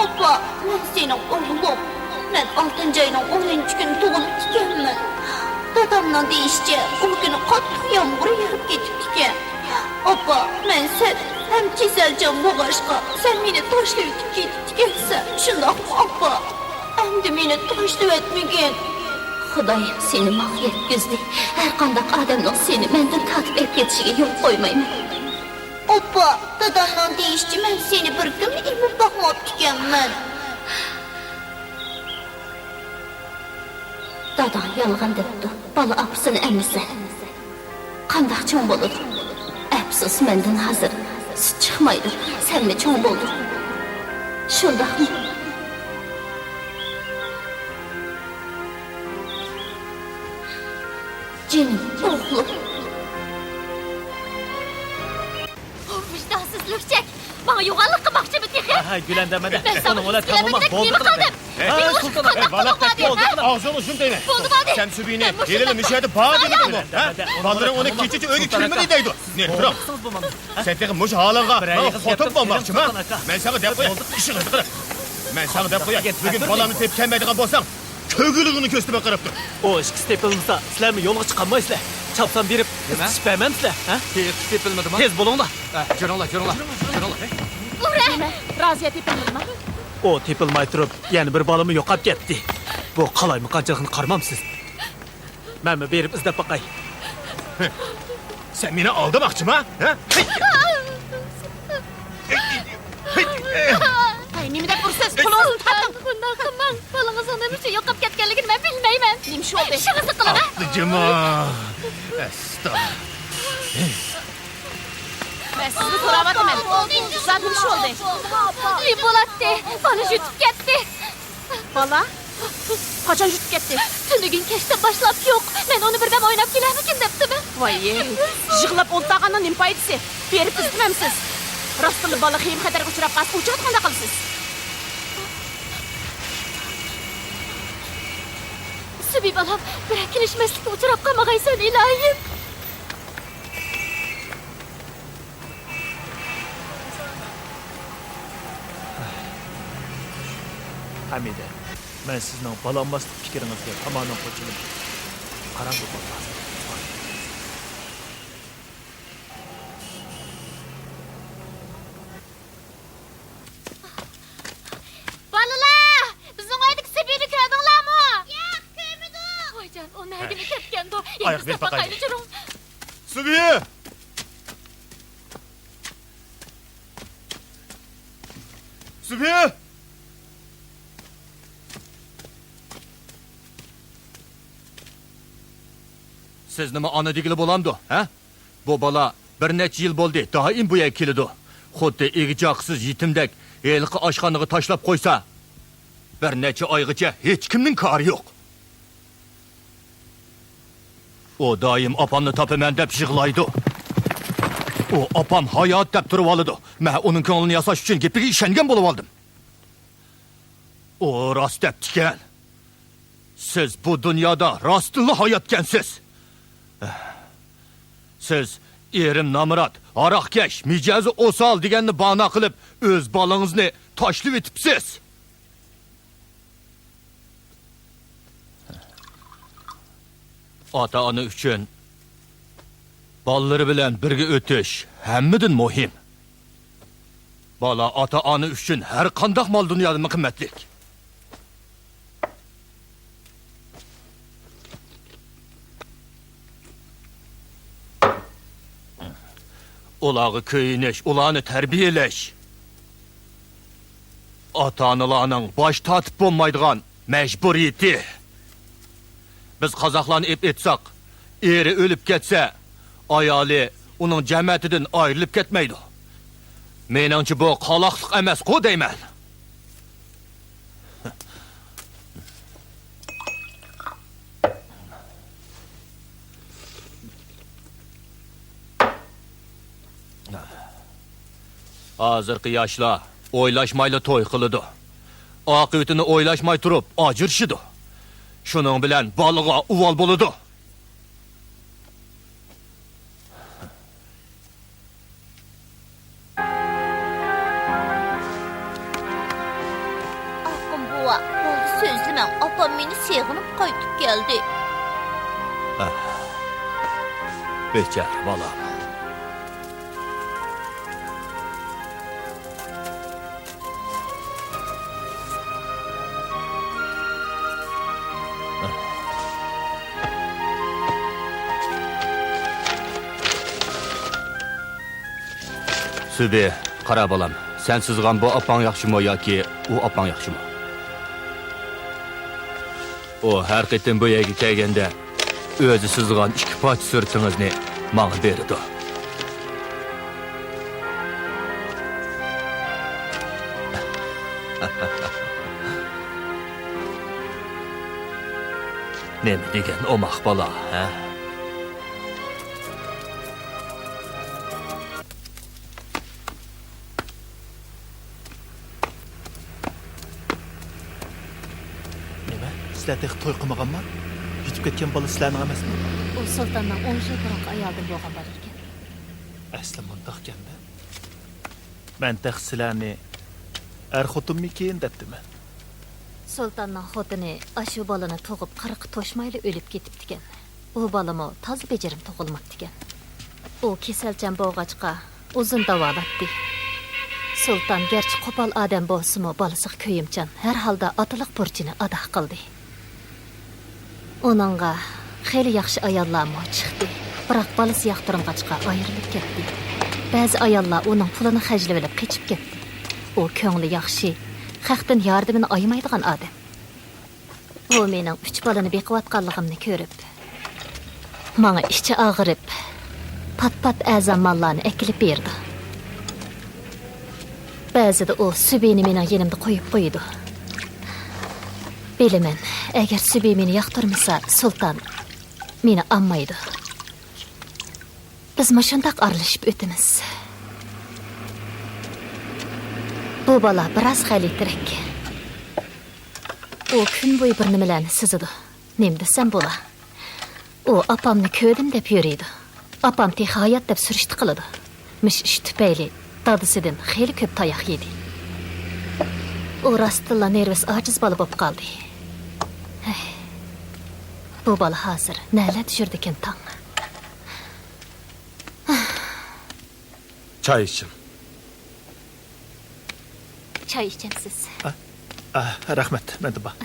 Opa, ben senin oğlum. Ben 6. ayının 10. günü doğulup dikenmen. Dadamla deyişçe o günü katlı yağmur yağıp getiptiken. Opa, ben sen hem keselcan bu başka, sen beni taşlayıp getiptikensen. Şundak mı opa? Hem de beni taşlayıp etmegen. Xudayım seni mahiyet gözlü. Her kandak adamın seni benden tatip et yetişige yok koymayım. Opa, dadamla deyişçe ben seni bir gün emip bakmap dikenmen. Dadan yalğan depdi. Bala apısını emisi. Kandak çoğun boludu. Əpsus menden hazır. Süt çıkmaydı. Sen mi çoğun boldu? Şundak mı? Canım, oğlum. Vicdansızlıkçak. Bana yuvarlak qilmoqchi bu texi. Gülen demede. Ben sana Onun tamamen nima bo'ldi. qildim? Ağzını şun deyme. Bo'ldi bo'ldi. Sen sübini, geleli müşahede bağ dedin mi? Balların onu keçici öyle kilmedi deydi. Ne, bırak. Sen tekin muş halınğa, bana fotoğraf olmakçı mı? Ben sana dep koyayım, işi kırdık. Ben sana dep koyayım, bugün balamı tepkenmediğin bolsan, kögülüğünü köstüme kırıp dur. O işki stepilmasa, sizler mi yola çıkamayızlar? Çapsan berip, ispeymen sizler. Tepilmedi mi? Tez bulunlar. Jo'nola. Ura! Raziyat tepilmedimi? O tepilmay turib, yani bir balımı yo'qolib ketdi. Bu qalay qanchaliqni qarmamsiz. Men mi berib izlab boqay. Sen beni aldamakçı mı? Ay, nima deb iş oldu. İşinizi kılın ha. Atlıcıma. Estağfurullah. Ben sizni so'ravaman. Zat ish oldu. Uy bo'latdi. Bola jutib ketdi. Bola? Qachon jutib ketdi? Tunugin kechdan boshlab yo'q. Men uni birdan o'ynab kelarmikin debdimi? Voy, yig'lab o'ntag'anni nim foydasi? Berib istimamsiz. Rostli bola xiyim xatarga uchrab qolsa, uchat qanday qilsiz? Subi bolam, bir kelishmaslikka uchrab qolmag'aysan ilohim. Hamide, men sizning balanmaslik fikringizga tamoman qo'shilib qarang bo'lmaz. Balalar, bizning oydagi Subini ko'rdinglarmi? Yo'q, ko'rmadim. Voyjon, u nagini ketgandi. Oyoq ber baqayli. Subi! Subi! Siz nima ona degili bo'lamdi, ha? Bu bola bir necha yil bo'ldi, doim bu yerga keladi. Xuddi egijoqsiz yetimdek elqi oshxonaga tashlab qo'ysa, bir necha oygacha hech kimning kori yo'q. O doim opamni topaman deb yig'laydi. O opam hayot deb turib oladi. Men uning ko'nglini yasash uchun gapiga ishongan bo'lib oldim. O rost deb tikan. Siz bu dunyoda rostli hayotgansiz. Siz erim namrat, aroqkash, mijozi o'sal deganni bahona qilib, o'z bolangizni tashlab etibsiz. Ota-ona uchun bolalari bilan birga o'tish hammadan muhim. Bola ota-ona uchun har qanday mol dunyoda qimmatli. Ularga köyinish, ularni tarbiyalash. Ota-onalarning bosh tortib bo'lmaydigan majburiyati. Biz qozoqlarni etsaq, eri o'lib ketsa, ayoli uning jamiyatidan ayrilib ketmaydi. Meningcha bu qoloqlik emas-ku deyman. Hozirgi yoshlar o'ylashmayli to'y qiladi. Oqibatini o'ylashmay turib ajrashidi. Shuning bilan bolaga uvol bo'ladi. Akım buva, bo'ldi so'zlamang. Opam meni seg'inib qaytib keldi. Bechara bolam. Subi, qara bolam. Sen sizgan bu opang yaxshimi yoki u opang yaxshimi? O har qitim bu yerga kelganda o'zi sizgan ikki poch sirtingizni menga berdi. Nima degan omaq bola, ha? Sizlar to'y qilmaganman? Yutib ketgan bola sizlarning emasmi? U sultonning 10 yil burun ayoldan bo'lgan bola ekan. Asli mundaq ekanda. Men sizlarni xotinmikin debdiman. Sultonning xotini ashu bolani tug'ib 40 to'shmayli o'lib ketibdi ekan. U bolami toz bejirim tug'ilmabdi ekan. U kasalchan bo'lg'achqa uzun davolatdi. Sulton garchi qo'pol odam bo'lsa-mu, bolasi ko'yimchan, har holda otaliq burchini ado qildi. Onunğa xeyli yaxshi ayollar chiqdi. Biroq bolasi yoqtirmag'achqa ayrilib ketdi. Ba'zi ayollar uning pulini xajlab olib qochib ketdi. U ko'ngli yaxshi, xalqdan yordamini aymaydigan odam. O mening 3 balani beqiyotganligimni ko'rib, menga ichi og'rib, pat-pat a'zamlarni ekilib berdi. Ba'zida o Subini mening yenimda qo'yib qo'ydi. Bilaman, agar Subi meni yoqtirmasa, Sultan meni ammaydi. Biz shundoq aralashib o'tamiz. Bu bola biroz xaylitirak. O kun bo'yi bir nimalarni sizidi. Nim desam bo'la. O opamni ko'rdim deb yuriydi. Opam te hayot deb surishti qiladi. Mish ish tufayli dadisidan xeyli ko'p tayoq yedi. O rostilla nervus ojiz bola bo'lib qoldi. Bu bola hozir nalar tushirdikin tong. Çay içim. Çay içemsiz. Rahmet, ben de bak.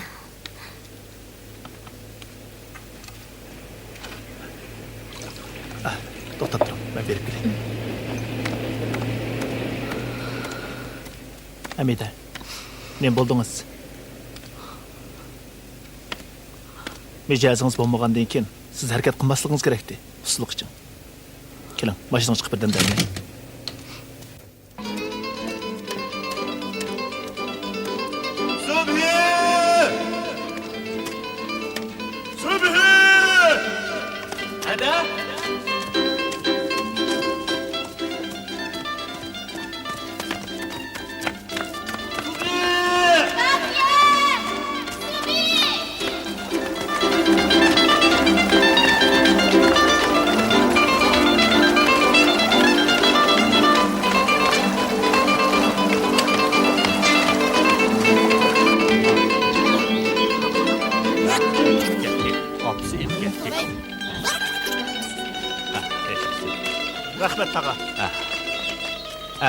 To'xtab turing, men berib kelay. Hamida, men bo'ldingiz. Mijozingiz bo'lmagandan keyin siz harakat qilmasligingiz kerakdi, usluk uchun. Keling, mashinaga chiqib birdan dayman. Rahmet tağa.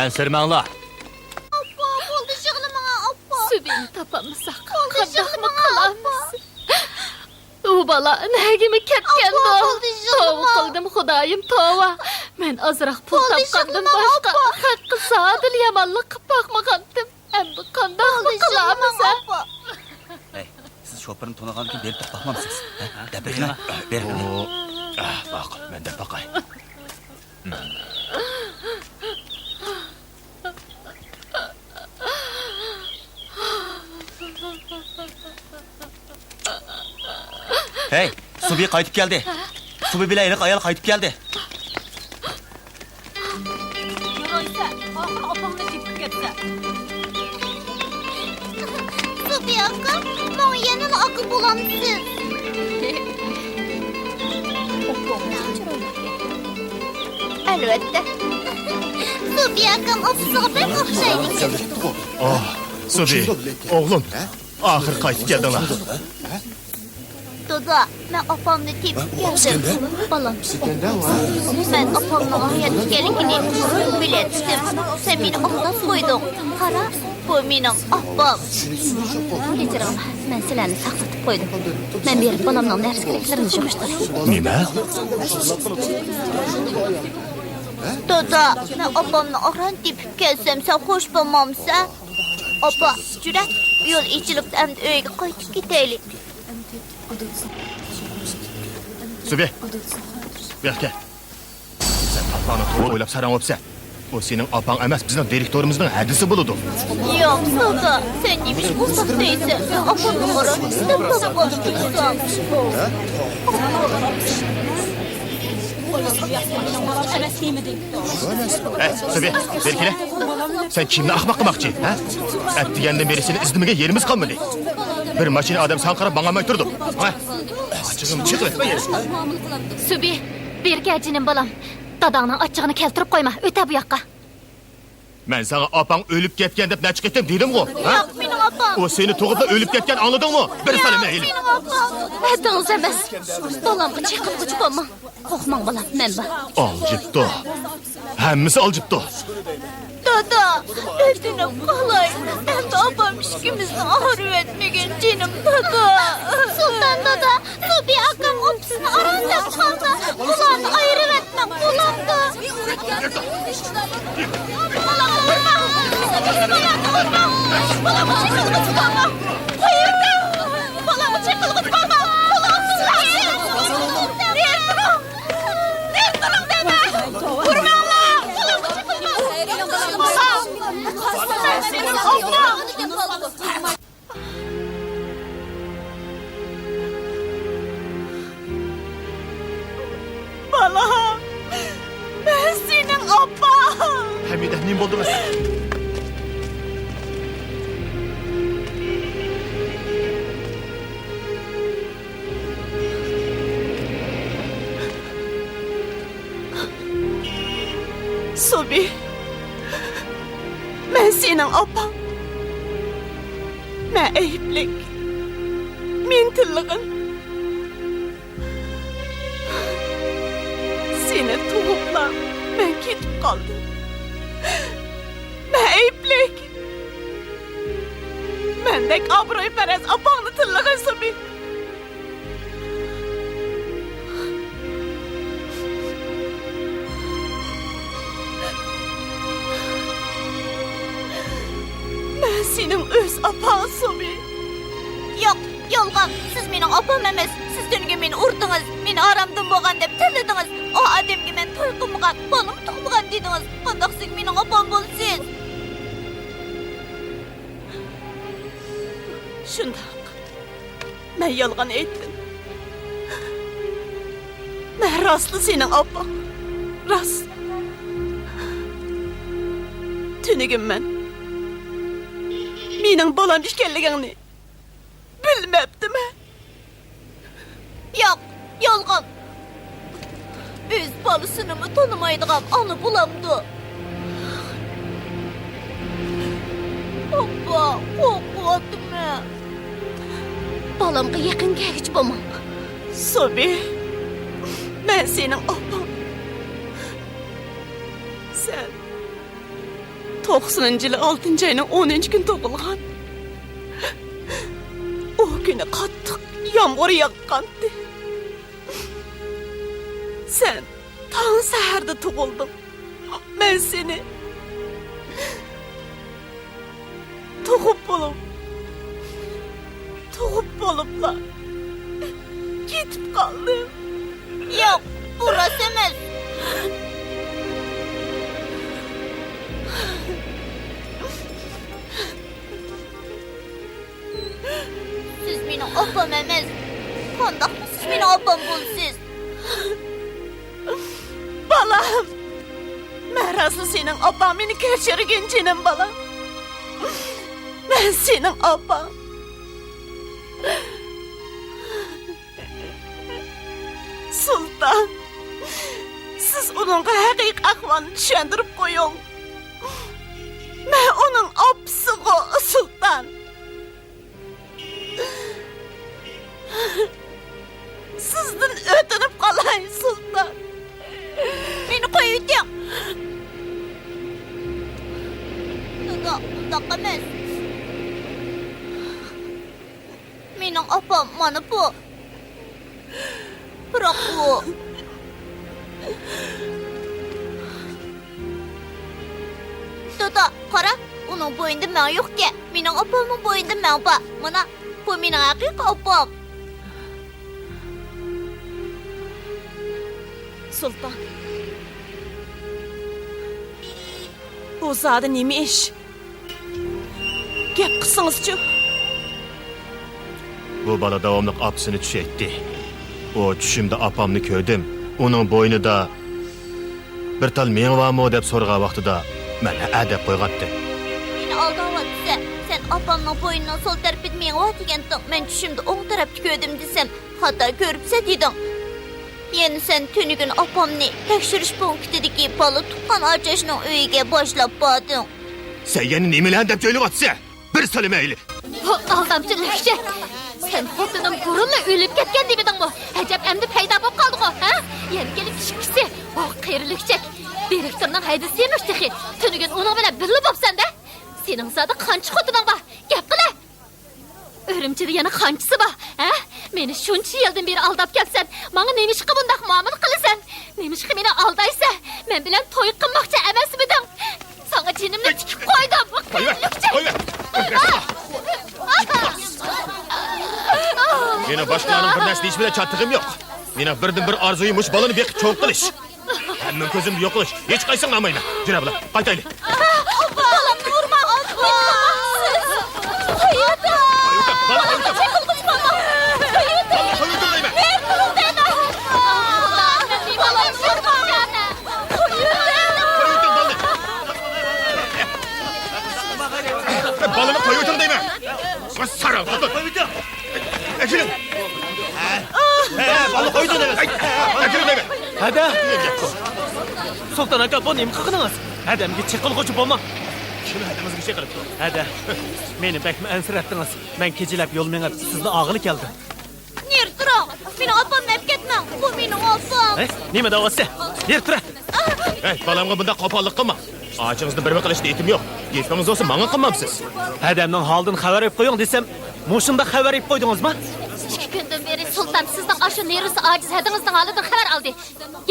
Ensirmanglar. Appa, bo'ldi shig'li menga, appa. Subini topamizsak, qandoqmi qilamiz? U bola nagimi ketganda. Tova qildim, Xudoyim, tova. Men azroq pul topgandim boshqa. Haqqi sodil yomonlik qilib boqmagandim. Endi qandoqmi qilamiz? Hey, siz şoförün to'nagan keyin berib topmamsiz. Dabirni bering. Bak, men de bakay. Hey, Subi qaytib keldi. Subi bilan iriq ayol qaytib keldi. Yo'qsa, oxir opamni tepib ketsa. Subi aka, men yana aka bo'lamsiz. Albatta. Subi akam ofisiga pek o'xshaydi. Subi, oğlum, ahir qaytib keldinglar. Doda, men opamni tepib keldim. Balam. Men opamning hayotga keligini biletdim. Sen meni aldab qo'yding. Qara, bu mening opam. Kechiring, men sizlarni saqlatib qo'ydim. Men berib bolamning narsa keraklarini yig'ishtiray. Nima? Doda, men opamni oran tepib kelsam, sen xush bo'lmamsan? Opa, jurat, yo'l ichilibdi, endi uyga qaytib ketaylik. Subi, bu yoqqa. Sen papani to'g'ri o'ylab sarang'opsan. O sening opang emas, bizning direktorimizning hadisi bo'ladi. Yo'q, Doda, sen nemish bo'lsaq deysan? Men opamni oran istab qolib ketsam. Subi, beri kele. Sen kimni ahmoq qilmoqchi, ha? Atdigandan beri seni izlimiga yerimiz qolmadi. Bir mashina odam san qarab bang'amay turdi. Ha? Achig'im chiqib etma yeri. Subi, bergajinim bolam. Dadangning ochig'ini keltirib qo'yma, o'ta bu yoqqa. Men sana opang o'lib ketgan deb nachiq etdim dedim-ku, ha? Yo'q, mening opam. O seni tug'ibda o'lib ketgan anladingmi? Bir salam mayli. Mening opam. Hadingiz emas. Bolamga chiqib bo'lma. Qo'rqmang bolam, men bor. Aljibdi. Hammasi aljibdi. Doda, öldünüp qalay. Endi opam ishkimizni og'irib etmagan jinim, Doda. Sultan Doda, Subi akam ofisini arandab qoldi. Ularni ayirib etmak bo'lamdi. Bolamni chiqib Kılgıç baba! Ne durun dede! Vurma Allah! Ben senin ablam! Balam. Ben senin abban. Hamide, nim bo'ldi mas? Sobi. Ben senin abban. Ben eyiplik. Men tillığın. Seni tuğupla ben ketip kaldım. Ben eyiplik. Mendek abroy perez abanı tillığın Sobi. Ben senin öz apan Sobi. Yok, yolgan. Siz mening opam emas. Siz dünge meni urdunuz. Meni aramdan bo'lgan deb tilladingiz. O adamga men to'y qilmagan, bolam tug'magan dedingiz. Qandoq siz mening opam bo'lsiz? Şundak. Ben yalgan ettim. Ben rastlı senin apan. Rast. Tünügüm ben. Mening balam işkelligini bilmeptim. Yok, yolgan. Öz balısını mı tanımaydıgan anı bulamdı. Abba, korkmadım ben. Balamga yaqin kelgich bo'lmang. Sobi. Ben senin apan. Sen 90 yılı 6. ayının 10. gün doğulgan. O günü qattiq yağmur yaqqandı. Sen taң saharda tug'ulding. Ben seni tug'ib bo'libla ketib qoldim. Yok, burası emas. Siz mening opam emas. Qandoq siz mening opam bo'lsiz? Balam. Ben rastlı senin apan beni keçirgin canım balam. Ben senin apan. Sultan. Siz onun haqiqiy ahvalını düşündürüp koyun. Ben onun apsı o Sultan. Sizden ötünüp kalayım Sultan. Beni koyuydum. Dada, undaq emas. Mening opam mana bu. Biroq bu Dada, qara, uning bo'yinda men yo'q-ku. Mening opamning bo'yinda men bor. Mana bu mening haqiqiy opam. Sultan. Bu zada nima ish? Gap qilsangizchi. Bu bala davomli apsini tushaytdi. O tushimda apamni ko'rdim. Uning bo'ynida bir tal menvami deb so'rgan vaqtida meni adab qo'yg'atdi. Meni aldayapti. Sen opamning bo'ynining so'l tarafida men o'tirganding. Men tushimda o'ng tarafda ko'rdim desam, xato ko'ribsa deding. Yeni sen tünügün opamni tekshirish punktidagi bola tuqqan ajashning uyiga boshlab bording. Sen yana nimalarni deb jo'ylayapsan? Bir so'lamayli. Aldamchi lashak. Sen xotinim burunla o'lib ketgan demedingmi? Ajab endi paydo bo'lib qoldi-ku, ha? Yana kelib ishkisi, o qiyrilikchak. Direktorning haydisi emasdi. Tünügün uning bilan birga bo'lsan-da. Sening zada qancha xotining bor? Gap qila. Örümçide yana qanchisi bor, ha? Meni shuncha yildan beri aldab kelsan, menga nemishqa bundaq muomala qilasan? Nemishqa meni aldaysa, men bilan to'y qilmoqchi emasmiding? Sana jinimni tikib qo'ydim. Meni Meni başkalarının bir nesli iş bile çattığım yok. Meni birden bir arzuymuş balını bir çoğuk kılış. Hemen közümde yok kılış. Hiç kaysın amayla. Jüne bula, kaytaylı. Balam vurma. Hayata. Bala koyuta. Çekilmiş bana. Hayata. Bala koyuta deyme. Ver kılım deme. Balam vurma. Koyuta balı. Balımı koyuta deyme. Sarıl tutun. Koyuta. Ekilim. Balı koyuta deyme. Ekilim deyme. Hadi. Sultan aka bu neyim kıkınız? Adamga çekilg'uchi bo'lma. Shuni hadimizga şey qilib. Hadi. Meni bekmi ansirattınız. Ben kecilab yo'l mengib sizni og'ili keldim. Ner turing. Meni opamni olib ketmang. Bu mening opam. Nima davası? Yer tura. Hey, balamga bunda qo'pollik qilma. Ağacınızda bir qilishni etim yo'q. Gepingiz olsa menga qilmamsiz. Adamning holidan xabar berib qo'ying desam, mushunda xabar berib qo'ydingizmi? 2 kundan beri Sultan sizning ashu nerisi ojiz hadingizning holidan xabar oldi.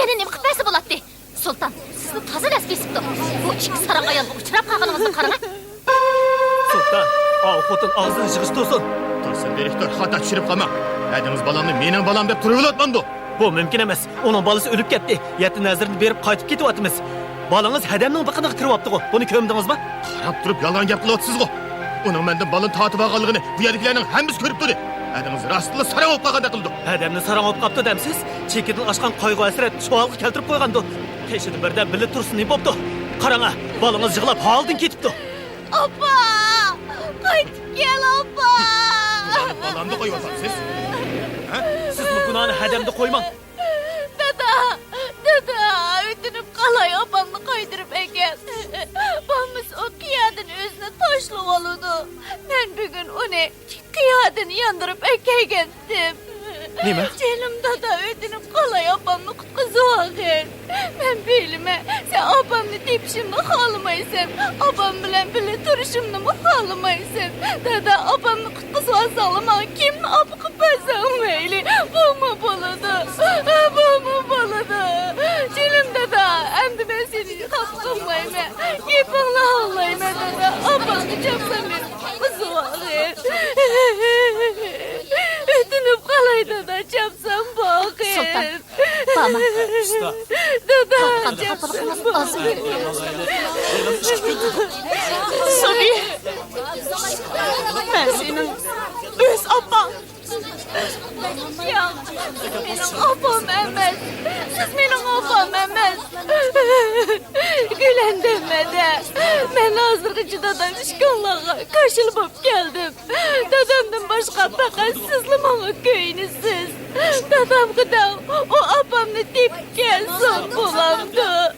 Yana nima qilpasi bo'ladi? Sultan, sizni toza las kesibdi. Bu ikki sarang ayolga uchrab qolganingizni qarang. Sultan, xotin og'zini yig'ish to'sin. Tursun direktor xato tushirib qolma. Hadingiz balamni mening balam deb turib o'tmandi. Bu mumkin emas. Uning bolasi o'lib ketdi. Yetti nazrini berib qaytib ketyapmiz. Balangiz hadamning biqiniga kiryapti-ku. Buni ko'mdingizmi? Qarab turib yolg'on gap qilyapsiz-ku. Uning mendan balani tatib olganligini bu yerliklarning hammasi ko'rib turdi. Hadingiz rostla sarang bo'lib qolganda qildi. Hadamni sarang bo'lib qolibdi demsiz? Chekidan oshgan qayg'u hasrat chuvalga keltirib qo'ygandi. Peshida birdan bilib tursin ne bo'pti? Qarang, balangiz yig'lab holdan ketibdi. Opa! Qaytib kel, opa! Balamni qo'yyapsiz. Siz bu gunohni hadamda qo'ymang. Dada, ötünüp qalay opamni qaytirib ekan. Bamiz o qiyadın özünü taşlab oludu. Men bugün onu qiyadını yandırıp ekegendim. Nima? Jelim dada ötünüp qalay opamni qutqizib Men bilime, sen opamni tepishimni xohlamaysan. Opam bilan birga turishimni xohlamaysan. Dada, opamni qutqizib olsang, men kimni olib qilsam mayli? Bo'lma bo'ladi. Bo'lma bo'ladi. Jelim dada, endi men seni xafa qilmayman. Gapingni xohlayman dada. Opamni chapsam men qutqizib ötünüp qalay dada, chapsam boqin. Sultan, bama. Dada, Qatqanqapınız azı. Sobi, ben senin öz apan. Ya, benim opam emas. Siz benim opam emas. Gülen demede. Ben hazırgıcı dadam işgallığa karşılıp hop geldim. Dadamdan başka fakat sizli bana köyünüzsüz. Dadam gıda o opamni tep gelsin bulamdı.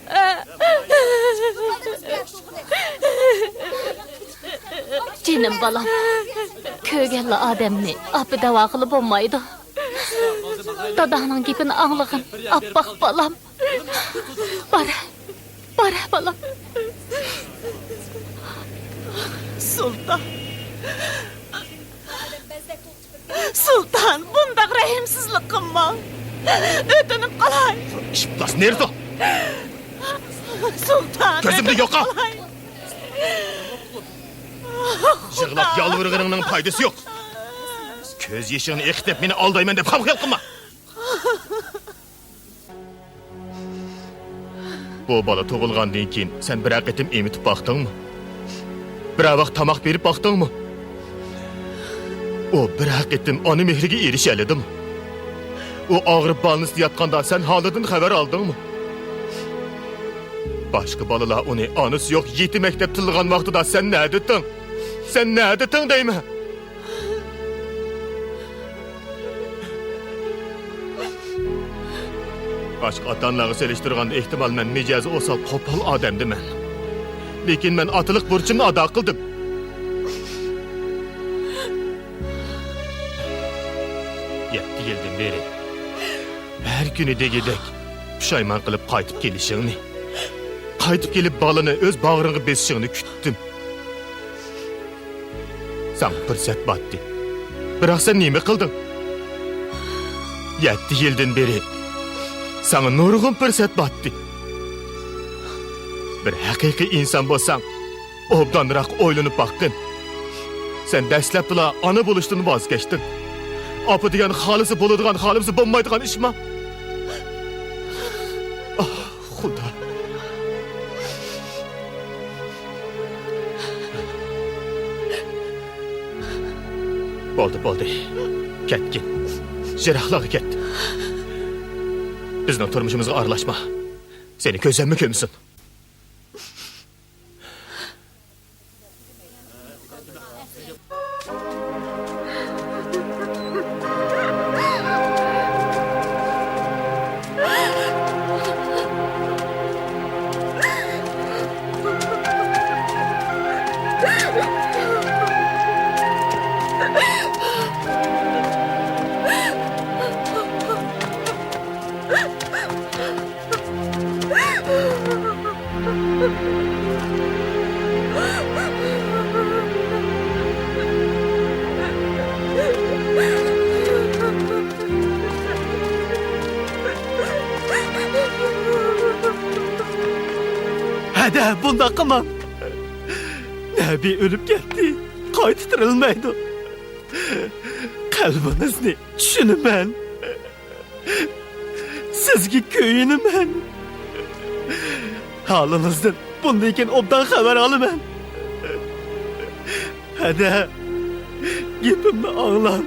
Cinim balam. Köygellä adamni apı dava qilib bo'lmaydi. Dadağının gepini anlag'in, appaq balam. Bara balam. Sultan. Sultan, bundaq rahimsizlik qilma. Ötünüp qalay. İşplas nerede? Sultan. Gözümde ötünüp yok ha. qalay. Yığılap yalvırgınının faydası yok. Köz yeşiğini ekitip beni aldayman dep xavxel qilma. Bu bala tug'ilgandan keyin sen bir aqetim emitib baqdingmi? Bir vaqt tamoq berib baqdingmi? O bir aqetim ona mehriga erisha oldim. O og'rib balnisda yotganda sen holidan xabar oldingmi? Başqa balalar uni onasi yo'q yetim maktab tilgan vaqtida sen ne deding? Sen ne deding deyman? Başqa ota-onalarga selishtirganda ehtimol men mijozi o'sal qo'pol odamdiman. Lekin men otiliq burchimni ado qildim. Yetti yildan beri har kuni degidek pushaymon qilib qaytib kelishingni, qaytib kelib balani o'z bag'ringga besishingni kutdim. Sen fursat batdi. Biroq sen nima qilding? Yetti yildan beri sana nurg'un fursat batdi. Bir haqiqiy inson bo'lsang, obdanroq o'ylanib baqqin. Sen dastlabdila ona bo'lishdan voz kechding. Apı degan xolisi bo'ladigan, xolisi bo'lmaydigan ishmi? Ah, Xudo. Bo'ldi. Ketgin. Jiroqlarga ket. Bizning turmushimizga aralashma. Seni ko'zimmi ko'msin? Hadi bunda qilmam. Nabi o'lib ketdi. Qaytarilmaydi. Qalbingizni tushunaman. Sizga ko'yinaman. Halinizdan bundan keyin obdan xabar olaman. Hadi gapimni anglang.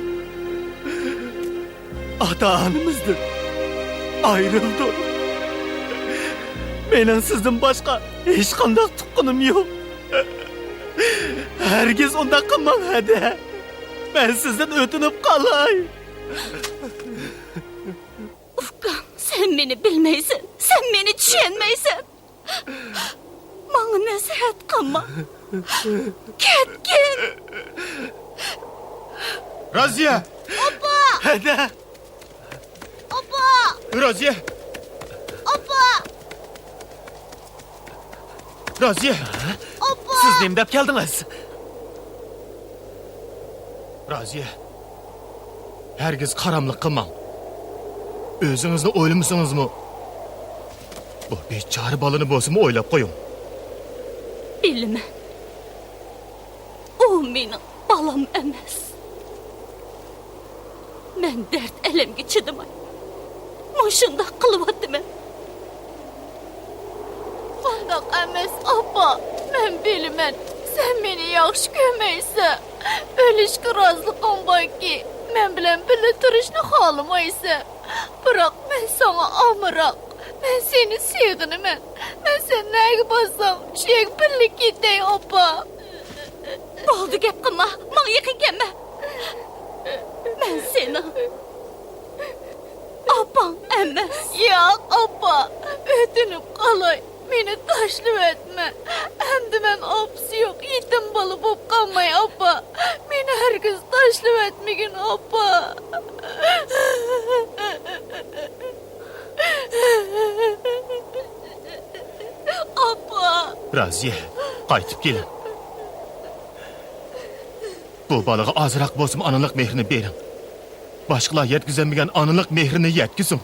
Ota-onamizdan ayrıldım. Mening sizdan boshqa hech qanday tuqqanim yo'q. Herkes unda qilmang hadi. Ben sizden ötünüp qalay. Ufqam, sen beni bilmeysen, sen beni düşünmeysen. Bana nasihat qilma. Ketgin. Raziya! Opa! Hadi. Opa! Raziya! Opa! Raziya! Opa! Siz neyim dep geldiniz? Raziya! Herkes karamlık qilmang. Özünüzni o'ylamışsınızmı? Bu bechora balını bo'lsa o'ylab qo'ying. Bilmem. O mening balam emas. Men dert elemga chidamay. Moshundaq qilyapman. Bundoq emas, opa. Men bilman. Sen meni yaxshi ko'rmaysan. O'lishga roziligim borki, men bilan birga turishni xohlamaysan. Biroq men sana amroq. Men seni sevginaman. Men sen nega borsam, shu yerga birga ketay, opa. Bo'ldi, gap qilma. Menga yaqin kelma. Men seni opang emas. Yo'q, opa. O'tinib qolay. Meni tashlab etme. Endi men opsi yo'q, yetim bola bo'lib qolmay, opa. Meni herkes tashlab etmagin, opa. Opa. Raziya, qaytib kelin. Bu balaga ozroq bo'lsin onalik mehrini bering. Boshqalar yetkazolmagan onalik mehrini yetkazing.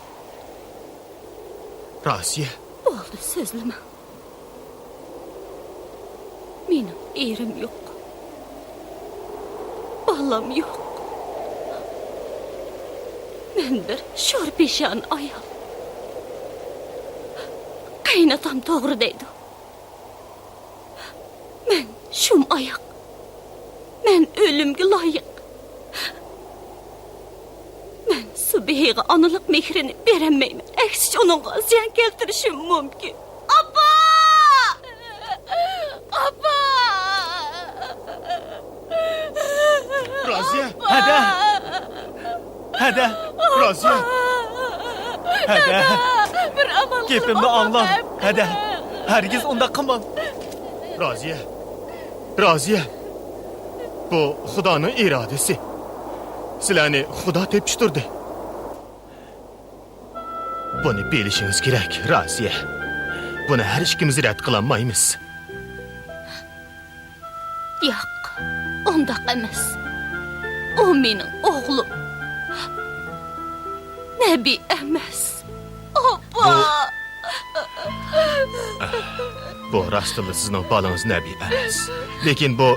Raziya. Bo'ldi, so'zlama. Mening erim yo'q. Balam yo'q. Men bir sho'rpeshon ayol. Qaynatam to'g'ri deydi. Men shum oyoq. Men o'limga loyiq. Men Subihaga onalik mehrini berolmayman. Aksicha uningga ziyon keltirishim mumkin. Opa! Opa! Raziya! Hadi. Hadi. Raziya! Hadi. Bir amal qil, Gapimni opa, anglang. men- Hadi. Herkes unda qilmang. Raziya! Raziya! Bu Xudoning irodasi. Sizlarni Xudo tepishtirdi. Buni bilishingiz kerak, Raziya. Buni har ikkimiz rad qilolmaymiz. Yo'q, undaq emas. O mening o'g'lim. Nabi emas. Opa! Bu rostila sizning bolangiz Nabi emas. Lekin bu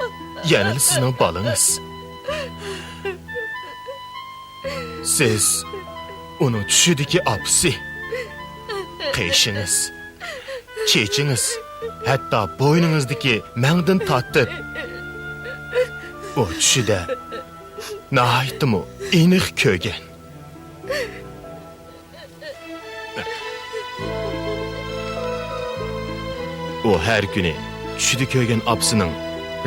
yanada sizning bolangiz. Siz onun düşüdeki apsi. Qeyşiniz, çeçiniz, hatta boynunuzdaki məngdin tattıp o düşüde nahaytımı iniq kögen. O her günü düşüde kögen apsının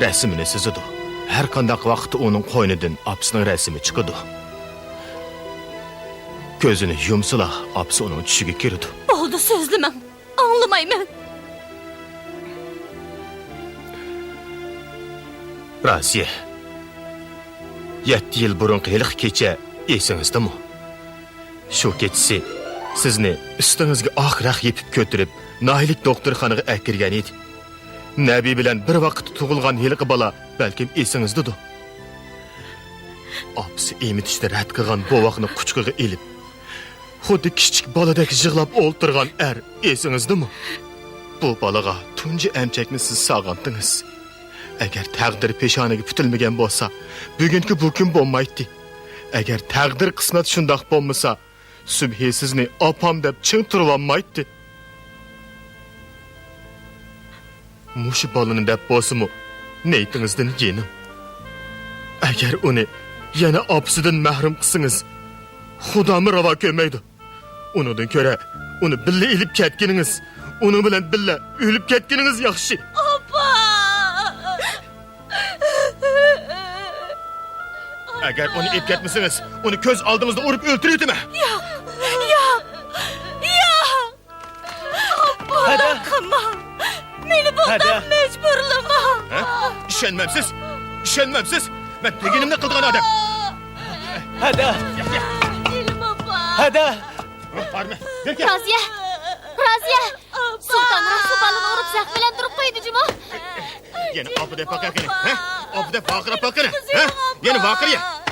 resimini sizidu. Her kandak vakti onun koynudun apsının resmi çıkıdı. Gözünü yumsula apsı onun düşüge kirdi. Oldu sözlümem. Anlamayman. Raziye. 7 yıl burun qiyliq kecha esinizde mi? Şu keçisi sizni üstünüzge ahiraq yepip kötürüp nahilik doktorxanaga akirgan edi. Nabi bilen bir vaqt tug'ilgan heliqi bala balkim esinizdedu. Apsi emitishda rad qilgan bovaqni quchqiga elib, xuddi kichik boladak yig'lab o'ltirgan esingizdami? Bu balaga tunji emchakni siz sog'andingiz. Agar taqdir peshonaga putilmagan bo'lsa, bugungi bu kun bo'lmaydi. Agar taqdir qismat shundoq bo'lmasa, subhi sizni opam deb ching turib olmaydi. Mushu balani deb bo'lsa-mu, neytingizdan yenim. Agar uni yana opsidan mahrum qilsangiz, Xudomi ravo ko'rmaydi. Unidan ko'ra, uni billa ilib ketganingiz, uni bilan billa o'lib ketganingiz yaxshi. Agar onu ip ketmişsiniz, onu köz aldığınızda urup öldürürdü mü? Yok. Bırakma. Beni bundan mecburlama. İşenmem siz. Ben teginimle kıldığın adam. Hadi. Dilim baba. Hadi. Parme. Raziye. Sultan Rasu balını urup saklanıp koydu Cuma. Yine apı de bakarken. Apı de fakıra bakarken. Yine vakır ya.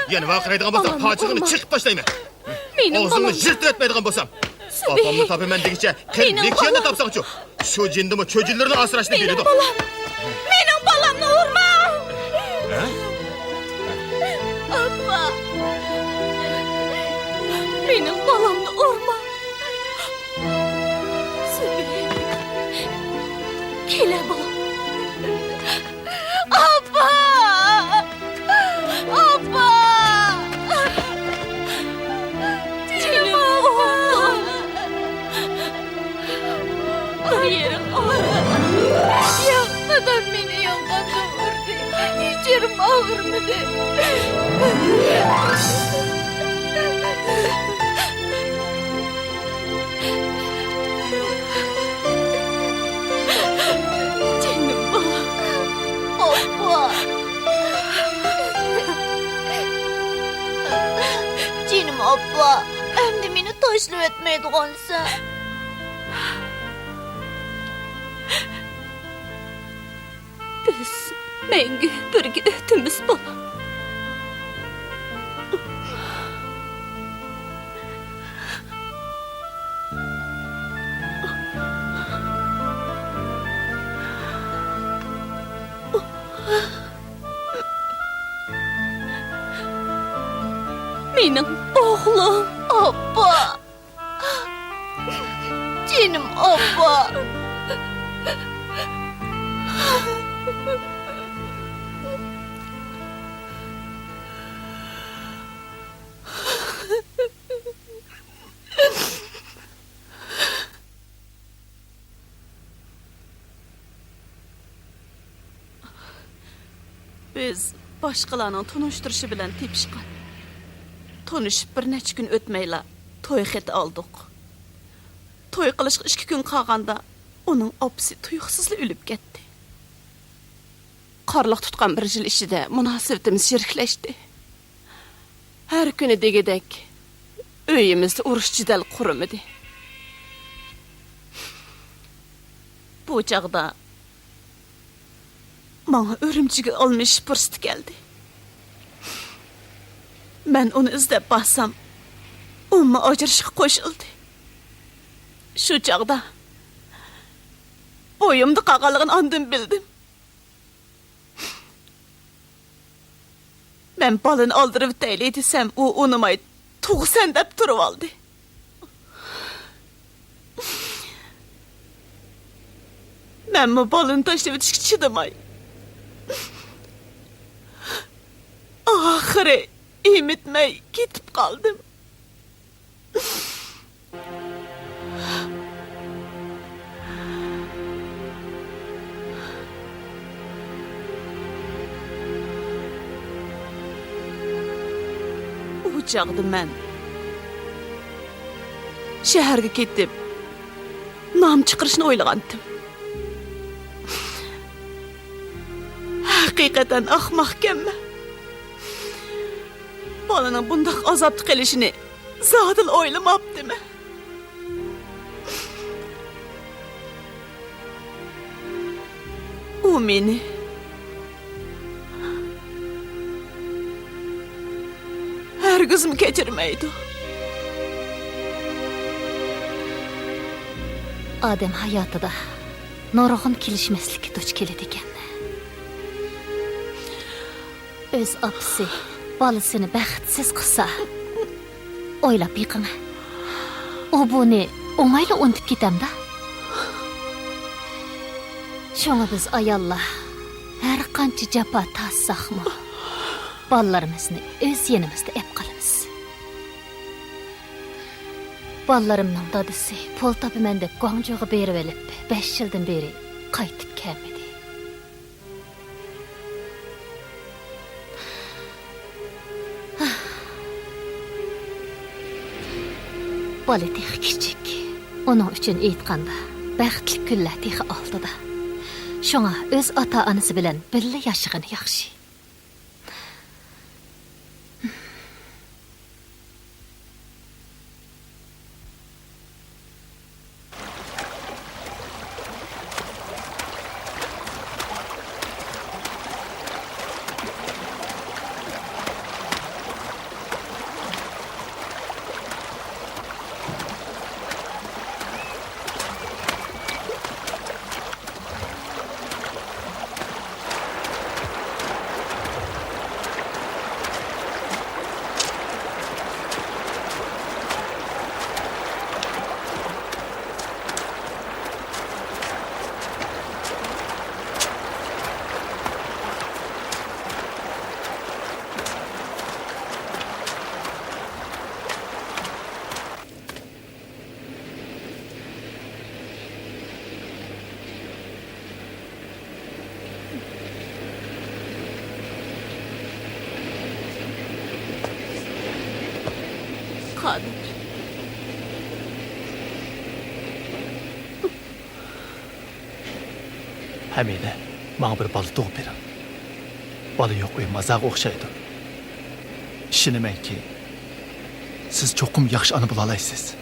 Yine vakır edin bolsam paçığını çıkıp taşlayayım. Ağzını jırt etmeydiğin bolsam. Apamını tabi ben degiçe kemlik yanında tapsam şu. Şu cindimi çocuklarını asıraşını biliyordu. Benim balamla vurma. Abba. Benim balamla vurma. Kele balam. Abba. Canım oğlum. Yerim ağrıdı. Yapmadan beni yoldan vurdu. Hiç yerim ağrımadı. Canım balam. Abba. Canım abla. Endi beni taşlı etmeydiğin sen. Biz mengü birge ötümüz balam. Benim oğlum abba. Canım abba. Biz başqalarının tunuşturuşu bilen tepişqan. Tunuşup bir neçə gün ötmeyla toy xeti aldık. Toy qilishga 2 gün qolganda onun opsi tuyuqsizla ölüp ketdi. Qarliq tutqan bir yil ichida munosabatimiz sheriklashdi. Har kuni degidek uyimizda urush jidal qurum edi. Bu chaqda bana örümcüge olmuş fırsat geldi. Ben onu izlep bassam, onunla acırışık koşuldu. Şu çağda boyumda qakalığın andım bildim. Men balını aldırıp deyli desem, o onumay tuğ sen dep durup aldı. Men bu balını taşlayıp çıdamay. Ahire imitmey gitip kaldım. Bu çağda men şehirge ketip nam çıkırışını oylagandım. Hakikaten ahmakkenme. Balanın bundak azaplı gelişini zadıl oylamaptı mı? O meni her kızım geçirmeydi. Adem hayatıda nurgun kilişmeslik duç keledi ekan. Öz apsi balısını bəxtsiz qısa. Oylap yıqına. O bunu omayla unutup gitem da. Şoňa biz ayalla her qancha japa tassaqmı ballarımızны öz yenimizde ep qalamiz. Ballarımның dadısı pol tapı mende Guangzhouga berip elip 5 yıldan beri qaytıp kelmedi. Balı tehi kichik. Onun üçün eytqanda bəxtli günlər tehi altıda. Şoňa öz ata-anası bilen birle yaşagany yaxşı. Kadir. Hamide, bana bir balı doğup verin. Balı yok uymazaq oxşaydı. İşinimen ki, siz çokum yaxşı anı bulalaysınız.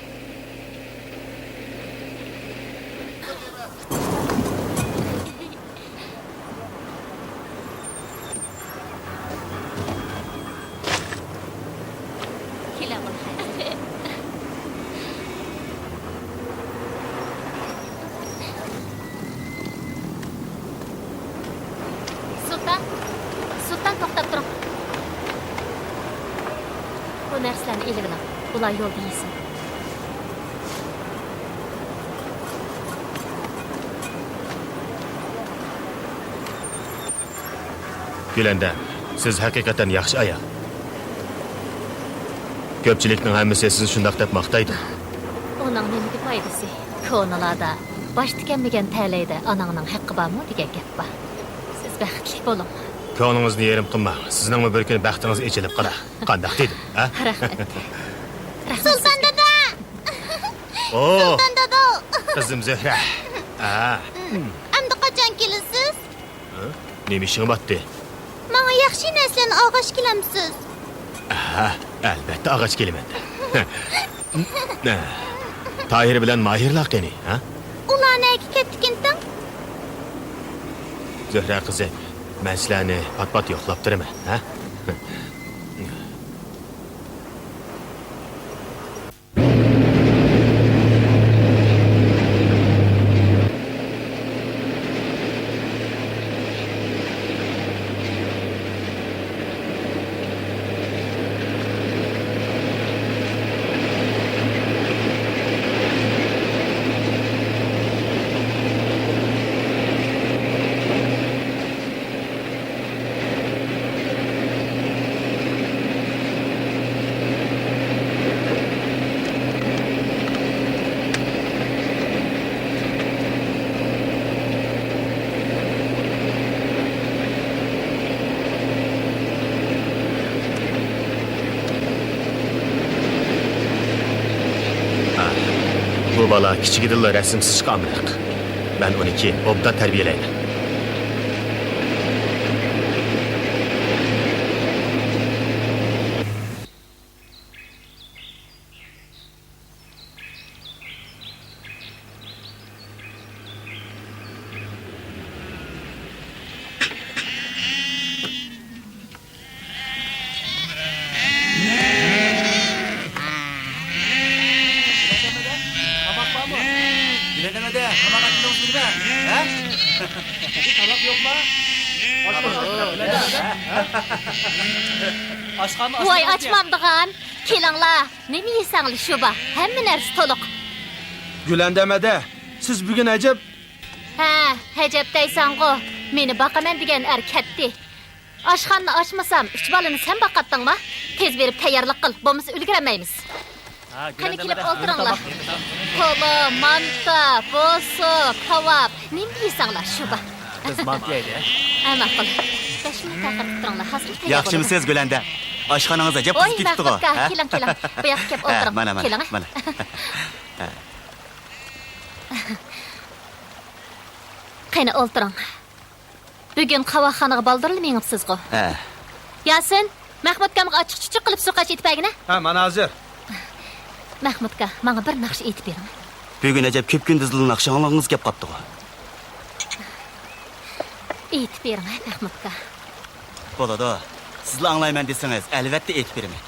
Sultan to'xtab turing. Bu narsalarni elib oling. Ular yo'lda yesin. Gülendam, siz hakikaten yaxshi ayol. Ko'pchilikning hammasi sizni shundoq deb maqtaydi. Onun nima foydasi? Ko'nalarda bosh tikanmagan ta'layda anangning haqqi bormi degan gap bor. Siz baxtli bo'ling. Ko'nglingizni yerim qilma. Sizningmi bir kun baxtingiz echilib qala. Qandoq dedim, ha? Rahmat. Sultan dada. Oo, Sultan dada. qizim Zehra. Ha. Endi qachon kelasiz? Nima ishing botdi? Menga yaxshi narsalarni og'ash kelamsiz. Ha, albatta og'ach kelaman. Tahir bilan Mahirlar qani, ha? Ular nega ketdikin? Zehra qizim, men sizlarni pat-pat yo'qlab turaman, ha? Bu bala kichigidilla rasmsiz chiqamliq. Ben 12 obdan terbiyelayman. Bilemede, ama kaçında usul be. Ha? Tabak yok mu? Voy açmamdıgan. Kelinglar. Nima yesanglar shu ba? Hamma narsa to'liq. Gülendeme'de. Siz bugün acep Ha, hajab deysan-ku. Meni baqaman degan ketdi. Oshxonni ochmasam, 3 balani sen baqatdingmi? Tez berib tayyorlik qil, bo'lmasa ulguramaymiz. Qani kelib o'tiringlar. Polo, manta, boso, kebab. Nima yeysanglar shu ba? Biz mantı yeydi. Ama qil. 5 minut taqirib turinglar. Hozir tayyor. Yaxshimisiz Gülende? Oshxonangizga jab qizib ketdi-ku. Keling. Bu yoqqa kelib o'tiring. Keling. Mana. Qani o'tiring. Bugun qavoxonaga baldirilmayapsiz-ku. Ha. Yasin, Mahmudkamga ochiq-chuchuq qilib suqash etpagina. ha mana hozir. Mahmudka, menga bir naqsh aytib bering. Bugun ajab ko'p kunduzli naqshangiz kelib qopdi-ku. Aytib bering, Mahmudka. Bo'ladi. Sizlar anglayman desangiz, albatta aytib beraman.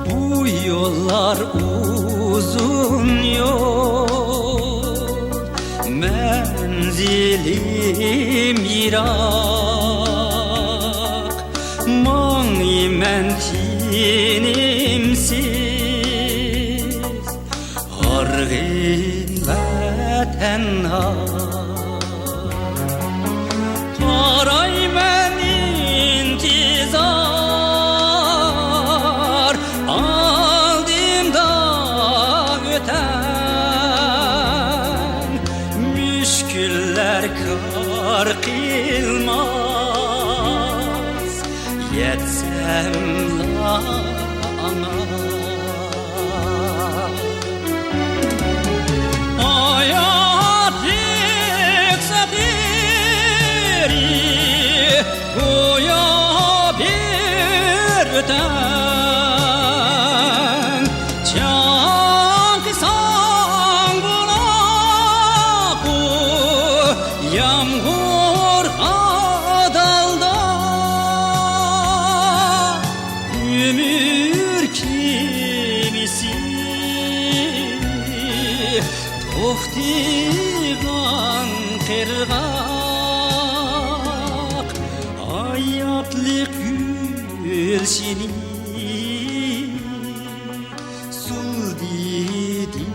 Bu yollar uzun yol, menzilim yirak, mağnimen tinimsiz, hargin ve tenha. Qarayman intizar, aldimda öten müşküller kar qilmaz, yetsem la ana. Hayat yüksekleri goya bir öten, çankısan bulaku yağmur adalda, ömür kimisi tohtigan qirgaq, hayatlık gülsini sul didimigin,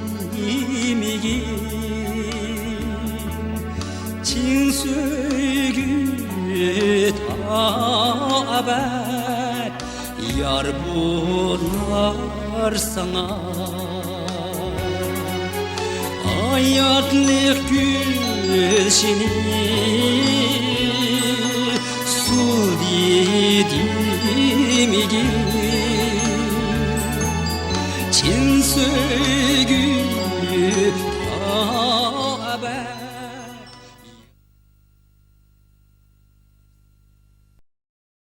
çin söygü ta abad yar bular sana. Hayatlık gülsini su didimigin, çin söygü